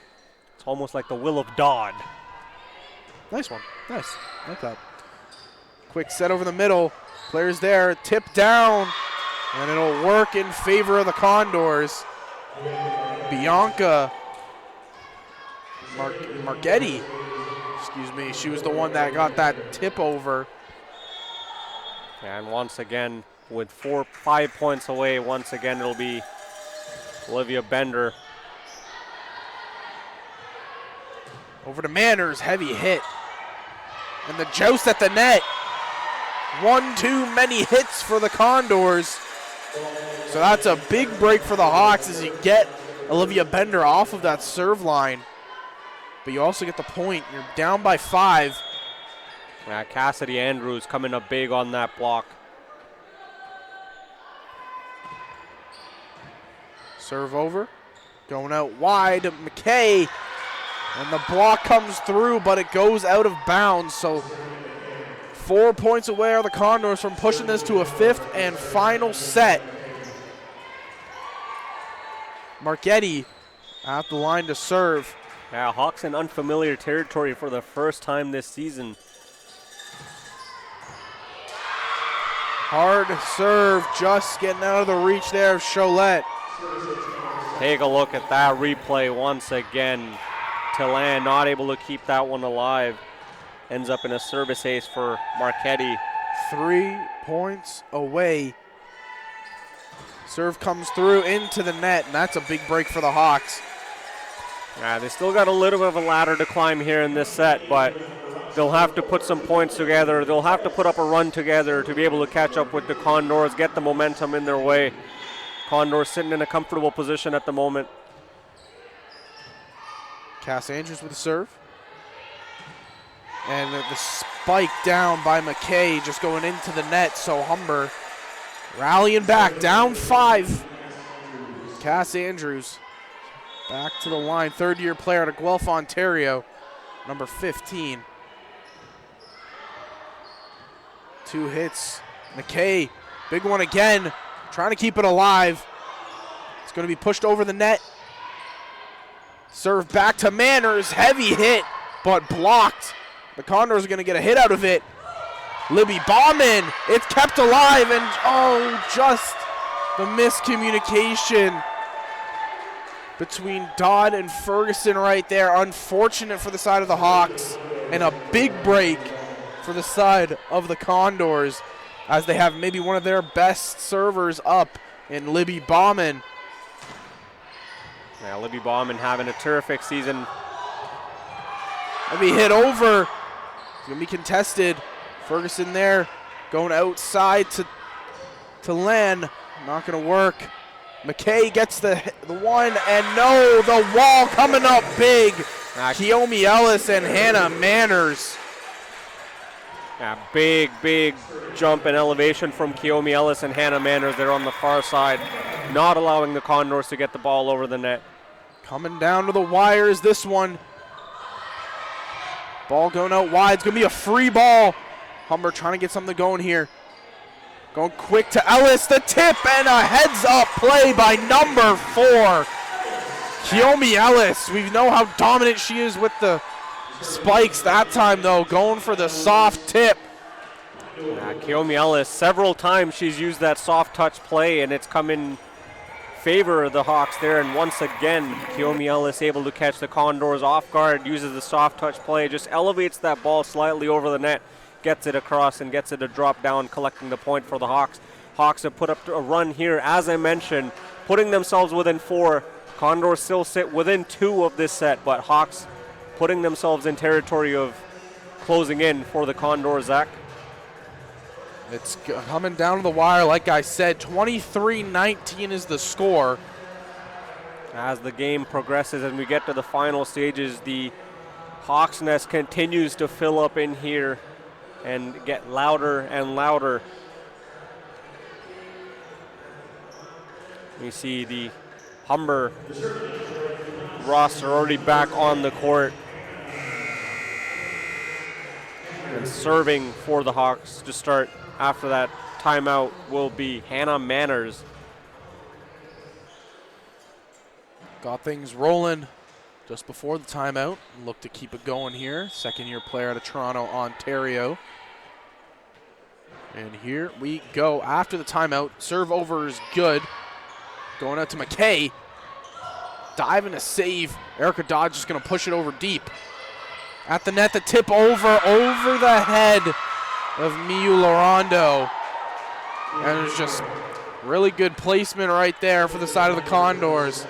It's almost like the will of Dodd. Nice one. Nice. Like that. Quick set over the middle. Players there. Tip down. And it'll work in favor of the Condors. Bianca Margetti, excuse me, she was the one that got that tip over. And once again, with 5 points away, once again it'll be Olivia Bender. Over to Manners, heavy hit. And the joust at the net. One too many hits for the Condors. So that's a big break for the Hawks as you get Olivia Bender off of that serve line. But you also get the point. You're down by 5. Yeah, Cassidy Andrews coming up big on that block. Serve over. Going out wide, McKay. And the block comes through, but it goes out of bounds. So 4 points away are the Condors from pushing this to a 5th and final set. Marchetti at the line to serve. Yeah, Hawks in unfamiliar territory for the first time this season. Hard serve, just getting out of the reach there of Cholette. Take a look at that replay once again. Tillan not able to keep that one alive. Ends up in a service ace for Marchetti. 3 points away. Serve comes through into the net, and that's a big break for the Hawks. Yeah, they still got a little bit of a ladder to climb here in this set, but they'll have to put some points together. They'll have to put up a run together to be able to catch up with the Condors, get the momentum in their way. Condors sitting in a comfortable position at the moment. Cass Andrews with the serve. And the spike down by McKay, just going into the net, so Humber rallying back, down 5. Cass Andrews back to the line, third-year player out of Guelph, Ontario, number 15. 2 hits. McKay, big one again, trying to keep it alive. It's going to be pushed over the net. Serve back to Manners, heavy hit, but blocked. The Condors are going to get a hit out of it. Libby Bauman, it's kept alive, and just the miscommunication between Dodd and Ferguson right there. Unfortunate for the side of the Hawks, and a big break for the side of the Condors, as they have maybe one of their best servers up in Libby Bauman. Yeah, Libby Bauman having a terrific season. Libby hit over. It's going to be contested. Ferguson there, going outside to Len. Not going to work. McKay gets the one, and no, the wall coming up big. Kiyomi Ellis and Hannah Manners. Yeah, big jump in elevation from Kiyomi Ellis and Hannah Manners. They're on the far side, not allowing the Condors to get the ball over the net. Coming down to the wires, this one. Ball going out wide. It's going to be a free ball. Humber trying to get something going here. Going quick to Ellis, the tip, and a heads-up play by number 4. Kiyomi Ellis, we know how dominant she is with the spikes that time, though. Going for the soft tip. Kiyomi Ellis, several times she's used that soft touch play, and it's come in favor of the Hawks there. And once again, Kiyomi Ellis able to catch the Condors off guard, uses the soft touch play, just elevates that ball slightly over the net, gets it across and gets it to drop down, collecting the point for the Hawks. Hawks have put up a run here, as I mentioned, putting themselves within 4. Condors still sit within 2 of this set, but Hawks putting themselves in territory of closing in for the Condors, Zach. It's coming down to the wire, like I said. 23-19 is the score. As the game progresses and we get to the final stages, the Hawks nest continues to fill up in here and get louder and louder. We see the Humber roster already back on the court. And serving for the Hawks to start after that timeout will be Hannah Manners. Got things rolling just before the timeout. Look to keep it going here. Second-year player out of Toronto, Ontario. And here we go. After the timeout, serve over is good. Going out to McKay. Diving to save. Erica Dodge just going to push it over deep. At the net, the tip over the head of Miu Lorando. And it's just really good placement right there for the side of the Condors.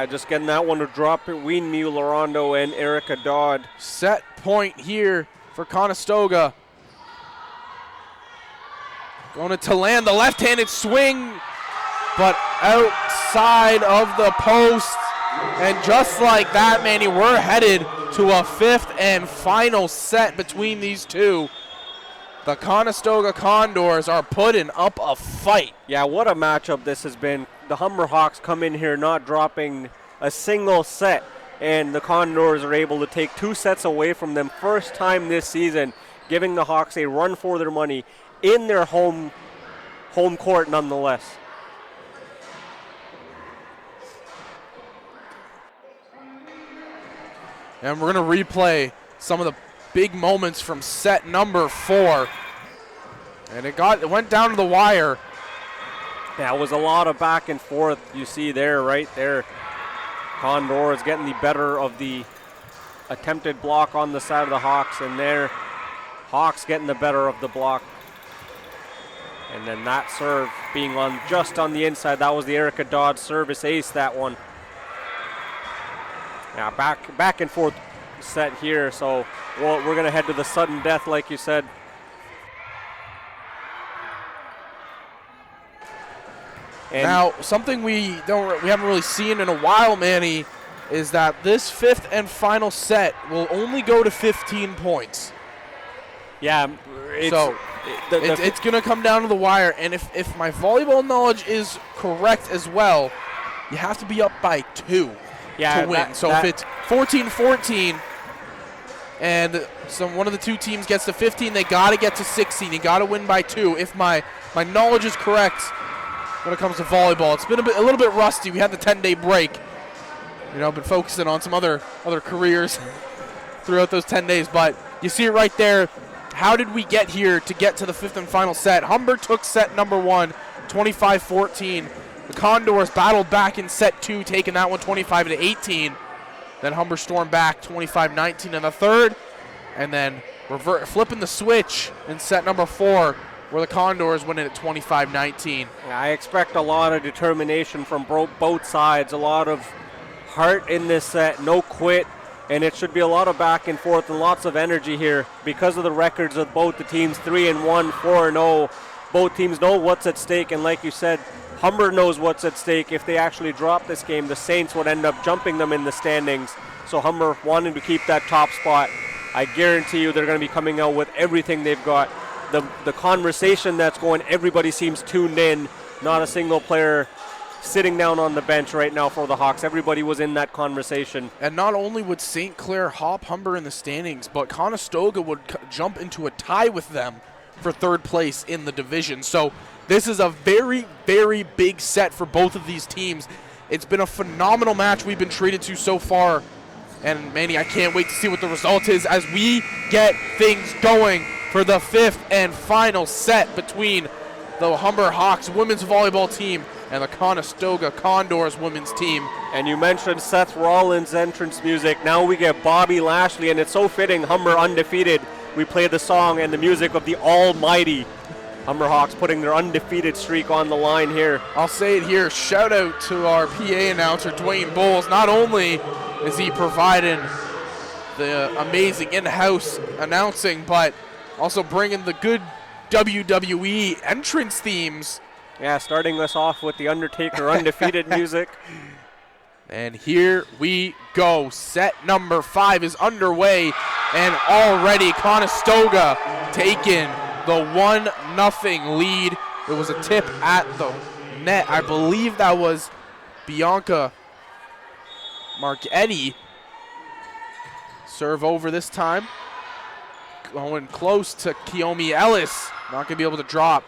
Just getting that one to drop between Miu Lorando and Erica Dodd. Set point here for Conestoga. Going to land the left-handed swing, but outside of the post. And just like that, Manny, we're headed to a 5th and final set between these two. The Conestoga Condors are putting up a fight. Yeah, what a matchup this has been. the Humber Hawks come in here not dropping a single set, and the Condors are able to take 2 sets away from them. First time this season, giving the Hawks a run for their money in their home court nonetheless. And we're going to replay some of the big moments from set number 4. And it went down to the wire. Yeah, it was a lot of back and forth. You see there, right there. Condors getting the better of the attempted block on the side of the Hawks, and there, Hawks getting the better of the block. And then that serve being just on the inside. That was the Erica Dodd service ace, that one. Yeah, back and forth set here. So we're going to head to the sudden death, like you said. And now, something we haven't really seen in a while, Manny, is that this 5th and final set will only go to 15 points. Yeah, it's going to come down to the wire, and if my volleyball knowledge is correct as well, you have to be up by 2 to win. If it's 14-14 and one of the 2 teams gets to 15, they got to get to 16. You got to win by 2. If my knowledge is correct when it comes to volleyball, it's been a little bit rusty. We had the 10-day break. Been focusing on some other careers throughout those 10 days, but you see it right there. How did we get here to get to the 5th and final set? Humber took set number 1, 25-14. The Condors battled back in set 2, taking that one 25-18. Then Humber stormed back 25-19 in the 3rd, and then flipping the switch in set number 4, where the Condors win it at 25-19. Yeah, I expect a lot of determination from both sides, a lot of heart in this set, no quit, and it should be a lot of back and forth and lots of energy here because of the records of both the teams, 3-1, 4-0. Both teams know what's at stake, and like you said, Humber knows what's at stake. If they actually drop this game, the Saints would end up jumping them in the standings. So Humber wanting to keep that top spot. I guarantee you they're going to be coming out with everything they've got. The conversation that's going, everybody seems tuned in. Not a single player sitting down on the bench right now for the Hawks. Everybody was in that conversation. And not only would St. Clair hop Humber in the standings, but Conestoga would jump into a tie with them for 3rd place in the division. So this is a very, very big set for both of these teams. It's been a phenomenal match we've been treated to so far. And Manny, I can't wait to see what the result is as we get things going for the 5th and final set between the Humber Hawks women's volleyball team and the Conestoga Condors women's team. And you mentioned Seth Rollins' entrance music. Now we get Bobby Lashley, and it's so fitting, Humber undefeated. We played the song and the music of the almighty Humber Hawks putting their undefeated streak on the line here. I'll say it here, shout out to our PA announcer, Dwayne Bowles. Not only is he providing the amazing in-house announcing, but also bringing the good WWE entrance themes. Yeah, starting us off with the Undertaker undefeated music. And here we go. Set number 5 is underway, and already Conestoga taking the 1-0 lead. It was a tip at the net. I believe that was Bianca Marchetti. Serve over this time. Going close to Kiyomi Ellis. Not going to be able to drop.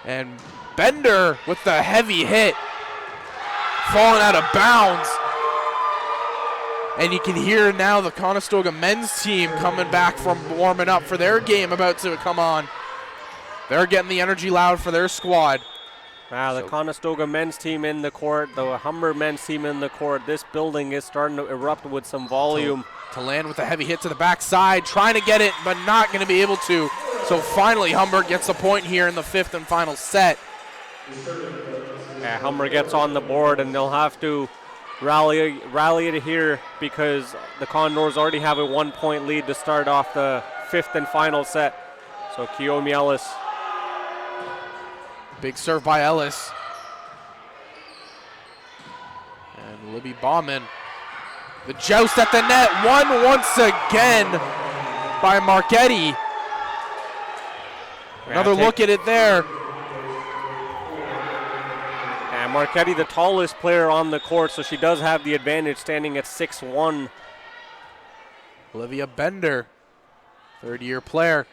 And Bender with the heavy hit. Falling out of bounds. And you can hear now the Conestoga men's team coming back from warming up for their game about to come on. They're getting the energy loud for their squad. Wow, the Conestoga men's team in the court, the Humber men's team in the court. This building is starting to erupt with some volume. To land with a heavy hit to the backside, trying to get it, but not going to be able to. So finally, Humber gets the point here in the 5th and final set. Yeah, Humber gets on the board, and they'll have to rally it here because the Condors already have a 1-point lead to start off the 5th and final set. So Kiyomi Ellis. Big serve by Ellis. And Libby Bauman. The joust at the net, won once again by Marchetti. Another look at it there. And Marchetti, the tallest player on the court, so she does have the advantage, standing at 6'1". Olivia Bender, third-year player.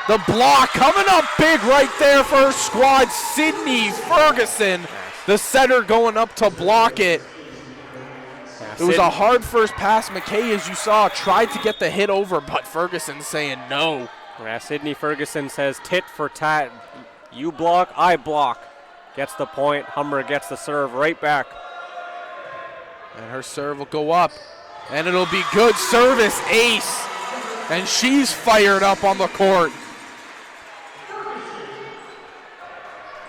The block coming up big right there for her squad. Sydney Ferguson, the center, going up to block it. It was a hard first pass. McKay, as you saw, tried to get the hit over, but Ferguson saying no. Yeah, Sydney Ferguson says tit for tat. You block, I block. Gets the point. Humber gets the serve right back. And her serve will go up. And it'll be good service, ace. And she's fired up on the court.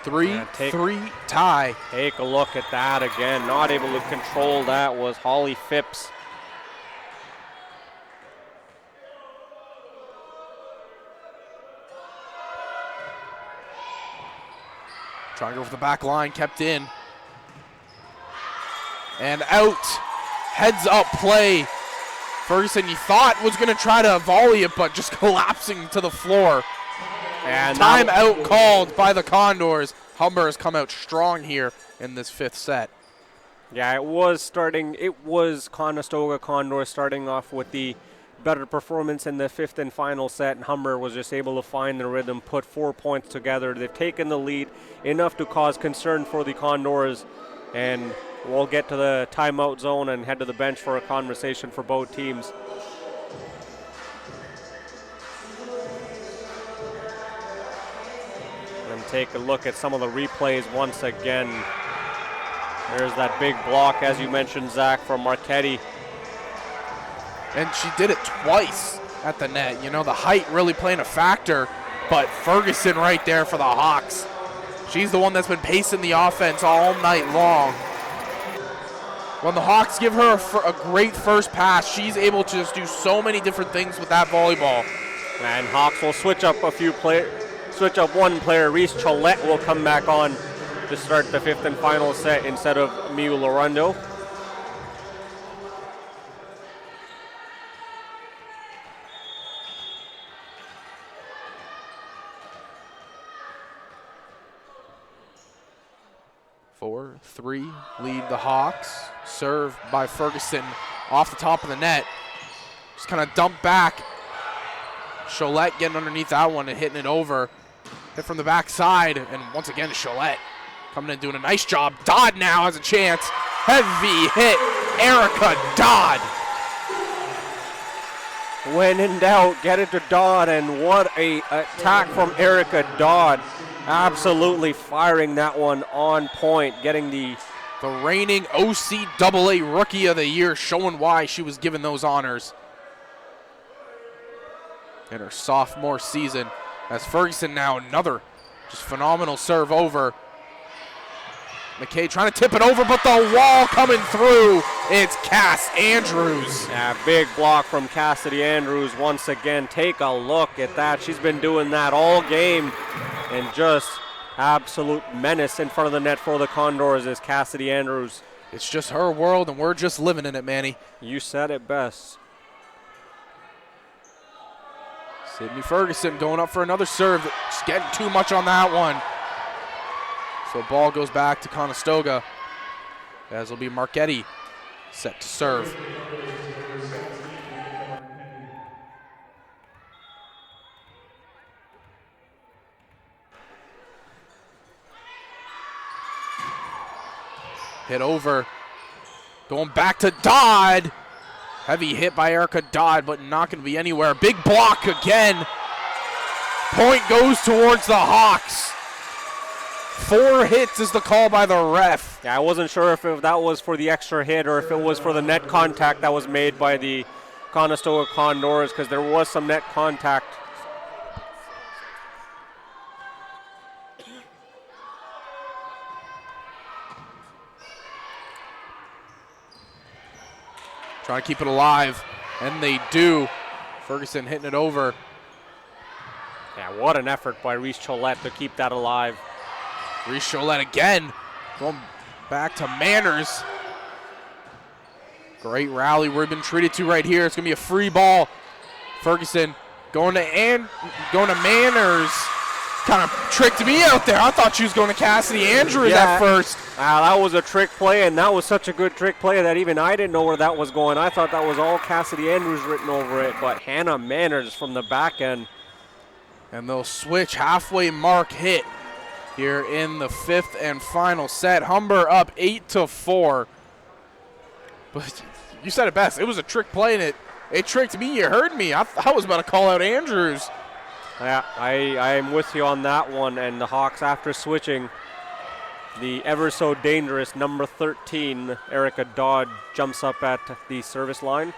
3-3 tie. Take a look at that again. Not able to control that was Holly Phipps. Trying to go for the back line, kept in. And out. Heads up play. Ferguson, you thought was going to try to volley it, but just collapsing to the floor. And timeout called by the Condors. Humber has come out strong here in this fifth set. Yeah, it was Conestoga Condors starting off with the better performance in the fifth and final set, and Humber was just able to find the rhythm, put 4 points together. They've taken the lead enough to cause concern for the Condors, and we'll get to the timeout zone and head to the bench for a conversation for both teams. And take a look at some of the replays once again. There's that big block, as you mentioned, Zach, from Marchetti. And she did it twice at the net. You know, the height really playing a factor, but Ferguson right there for the Hawks. She's the one that's been pacing the offense all night long. When the Hawks give her a great first pass, she's able to just do so many different things with that volleyball. And Hawks will switch up one player. Reese Cholette will come back on to start the fifth and final set instead of Miu Larundo. Four, 3 lead the Hawks. Serve by Ferguson off the top of the net. Just kind of dump back. Cholette getting underneath that one and hitting it over. Hit from the backside, and once again, Cholette coming in doing a nice job. Dodd now has a chance. Heavy hit, Erica Dodd. When in doubt, get it to Dodd, and what a attack from Erica Dodd. Absolutely firing that one on point, getting the reigning OCAA Rookie of the Year, showing why she was given those honors in her sophomore season. As Ferguson now another just phenomenal serve over. McKay trying to tip it over, but the wall coming through. It's Cass Andrews. Yeah, big block from Cassidy Andrews once again. Take a look at that. She's been doing that all game. And just absolute menace in front of the net for the Condors is Cassidy Andrews. It's just her world, and we're just living in it, Manny. You said it best. Sydney Ferguson going up for another serve. Just getting too much on that one. So ball goes back to Conestoga, as will be Marchetti set to serve. Hit over. Going back to Dodd. Heavy hit by Erica Dodd, but not going to be anywhere. Big block again. Point goes towards the Hawks. 4 hits is the call by the ref. Yeah, I wasn't sure if that was for the extra hit or if it was for the net contact that was made by the Conestoga Condors, because there was some net contact. Trying to keep it alive, and they do. Ferguson hitting it over. Yeah, what an effort by Reese Cholette to keep that alive. Reese Cholette again, going back to Manners. Great rally we've been treated to right here. It's going to be a free ball. Ferguson going to Manners. kind of tricked me out there. I thought she was going to Cassidy Andrews at first. That was a trick play, and that was such a good trick play that even I didn't know where that was going. I thought that was all Cassidy Andrews written over it, but Hannah Manners from the back end. And they'll switch halfway mark hit here in the 5th and final set. Humber up 8-4. But you said it best. It was a trick play, and it tricked me. You heard me. I was about to call out Andrews. Yeah, I'm with you on that one. And the Hawks, after switching, the ever so dangerous number 13, Erica Dodd, jumps up at the service line.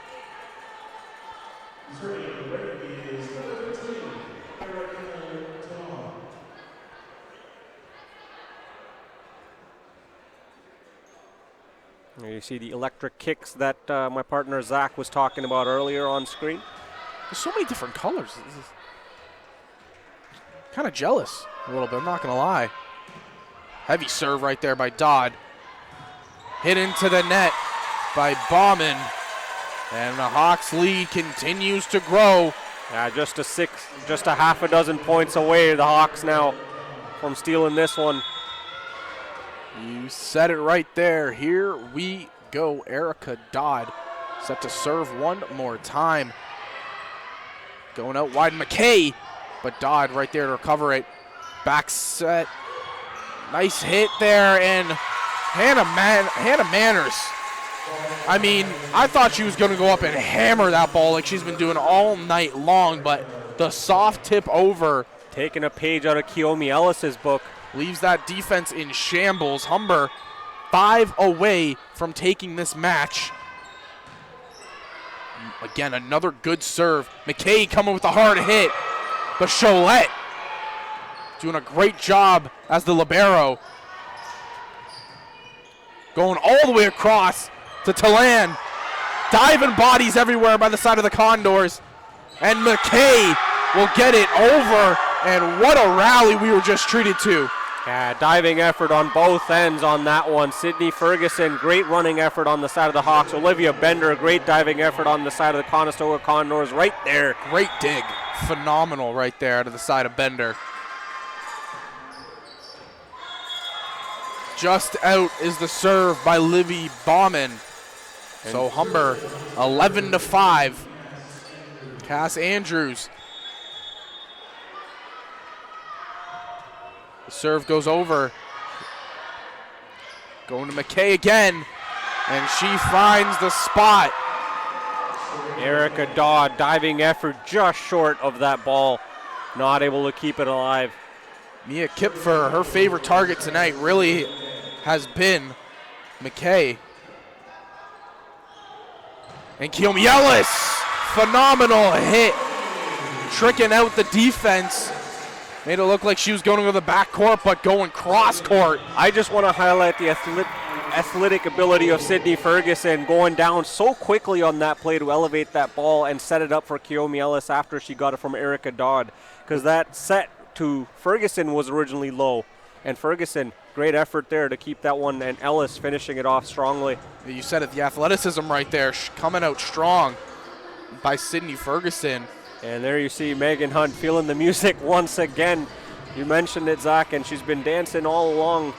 There you see the electric kicks that my partner Zach was talking about earlier on screen. There's so many different colors. Kind of jealous a little bit, I'm not going to lie. Heavy serve right there by Dodd. Hit into the net by Bauman. And the Hawks lead continues to grow. Yeah, just a half a dozen points away, the Hawks now, from stealing this one. You said it right there. Here we go. Erica Dodd set to serve one more time. Going out wide, McKay, but Dodd right there to recover it. Back set. Nice hit there, and Hannah Manners. I mean, I thought she was going to go up and hammer that ball like she's been doing all night long, but the soft tip over. Taking a page out of Kiyomi Ellis's book. Leaves that defense in shambles. Humber 5 away from taking this match. Again, another good serve. McKay coming with a hard hit, but Cholette doing a great job as the libero. Going all the way across to Talan. Diving bodies everywhere by the side of the Condors. And McKay will get it over. And what a rally we were just treated to. Yeah, diving effort on both ends on that one. Sydney Ferguson, great running effort on the side of the Hawks. Olivia Bender, great diving effort on the side of the Conestoga Condors right there. Great dig. Phenomenal right there to the side of Bender. Just out is the serve by Livy Bauman. So Humber 11-5. Cass Andrews. The serve goes over. Going to McKay again. And she finds the spot. Erica Dodd, diving effort just short of that ball. Not able to keep it alive. Mia Kipfer, her favorite target tonight really has been McKay. And Kiyomi Ellis, phenomenal hit. Tricking out the defense. Made it look like she was going to the back court, but going cross court. I just want to highlight the athletic ability of Sydney Ferguson going down so quickly on that play to elevate that ball and set it up for Kiyomi Ellis after she got it from Erica Dodd. Because that set to Ferguson was originally low. And Ferguson, great effort there to keep that one, and Ellis finishing it off strongly. You said it, the athleticism right there, coming out strong by Sydney Ferguson. And there you see Megan Hunt feeling the music once again. You mentioned it, Zach, and she's been dancing all along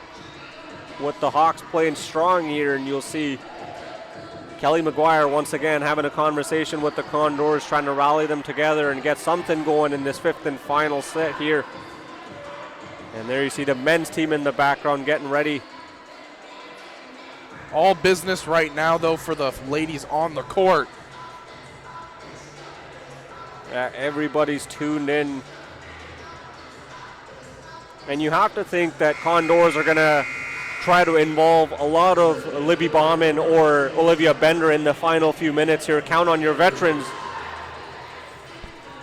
with the Hawks playing strong here, and you'll see Kelly McGuire once again having a conversation with the Condors, trying to rally them together and get something going in this 5th and final set here. And there you see the men's team in the background getting ready. All business right now, though, for the ladies on the court. Everybody's tuned in. And you have to think that Condors are going to try to involve a lot of Libby Bauman or Olivia Bender in the final few minutes here. Count on your veterans.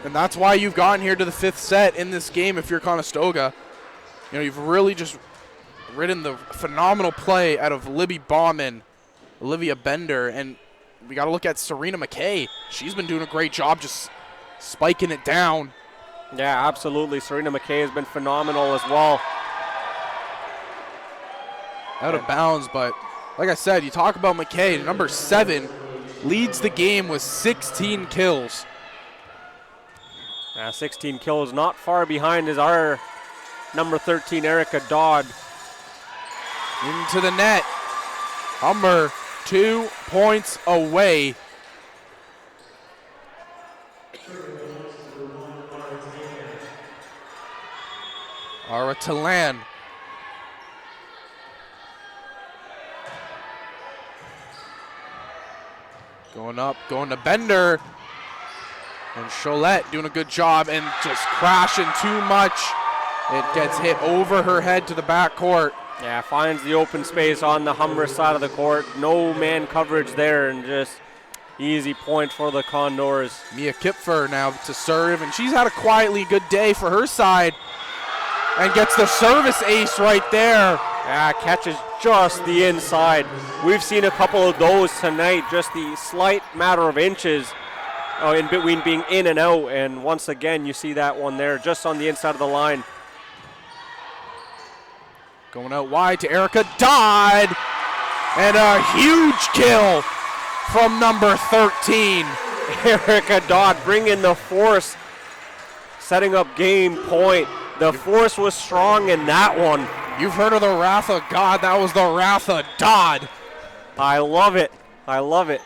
And that's why you've gotten here to the 5th set in this game if you're Conestoga. You know, you've really just ridden the phenomenal play out of Libby Bauman, Olivia Bender, and we got to look at Serena McKay. She's been doing a great job just spiking it down. Yeah, absolutely. Serena McKay has been phenomenal as well. Out of bounds, but like I said, you talk about McKay, number 7, leads the game with 16 kills. 16 kills, not far behind is our number 13, Erica Dodd. Into the net. Humber 2 points away. Ara Talan. Going up, going to Bender. And Cholette doing a good job and just crashing too much. It gets hit over her head to the back court. Yeah, finds the open space on the Humber side of the court. No man coverage there, and just easy point for the Condors. Mia Kipfer now to serve, and she's had a quietly good day for her side. And gets the service ace right there. Yeah, catches just the inside. We've seen a couple of those tonight, just the slight matter of inches in between being in and out. And once again, you see that one there just on the inside of the line. Going out wide to Erica Dodd. And a huge kill from number 13. Erica Dodd bringing the force, setting up game point. The force was strong in that one. You've heard of the wrath of God. That was the wrath of Dodd. I love it. I love it.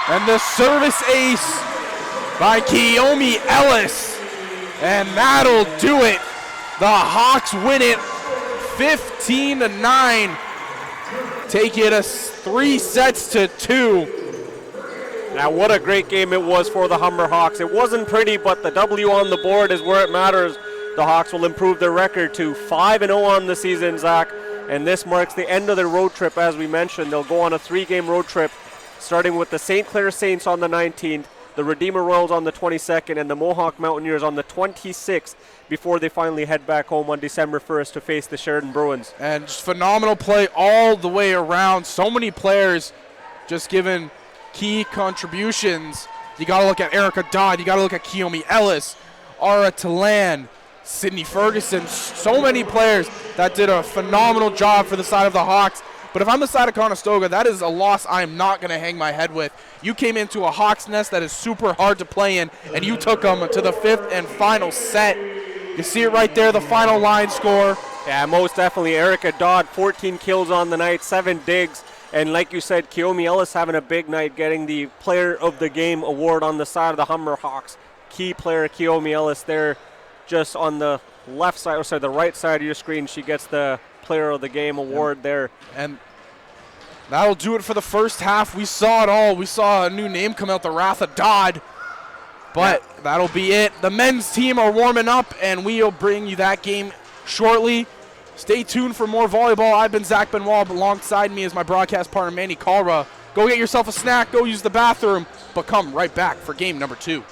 And the service ace by Kiyomi Ellis. And that'll do it. The Hawks win it 15-9. Take it 3-2. Now, what a great game it was for the Humber Hawks. It wasn't pretty, but the W on the board is where it matters. The Hawks will improve their record to 5-0 on the season, Zach. And this marks the end of their road trip, as we mentioned. They'll go on a 3-game road trip, starting with the St. Clair Saints on the 19th, the Redeemer Royals on the 22nd, and the Mohawk Mountaineers on the 26th, before they finally head back home on December 1st to face the Sheridan Bruins. And just phenomenal play all the way around. So many players just given key contributions. You got to look at Erica Dodd. You got to look at Kiyomi Ellis, Ara Talan, Sydney Ferguson. So many players that did a phenomenal job for the side of the Hawks. But if I'm the side of Conestoga, that is a loss I'm not going to hang my head with. You came into a Hawks nest that is super hard to play in, and you took them to the 5th and final set. You see it right there, the final line score. Yeah, most definitely. Erica Dodd, 14 kills on the night, 7 digs. And like you said, Kiyomi Ellis having a big night, getting the Player of the Game award on the side of the Humber Hawks. Key player Kiyomi Ellis there, just on the left side, or sorry, the right side of your screen. She gets the Player of the Game award there. And that'll do it for the first half. We saw it all. We saw a new name come out, the Wrath of Dodd. But that'll be it. The men's team are warming up, and we'll bring you that game shortly. Stay tuned for more volleyball. I've been Zach Benoit. Alongside me is my broadcast partner, Manny Kalra. Go get yourself a snack. Go use the bathroom. But come right back for game number 2.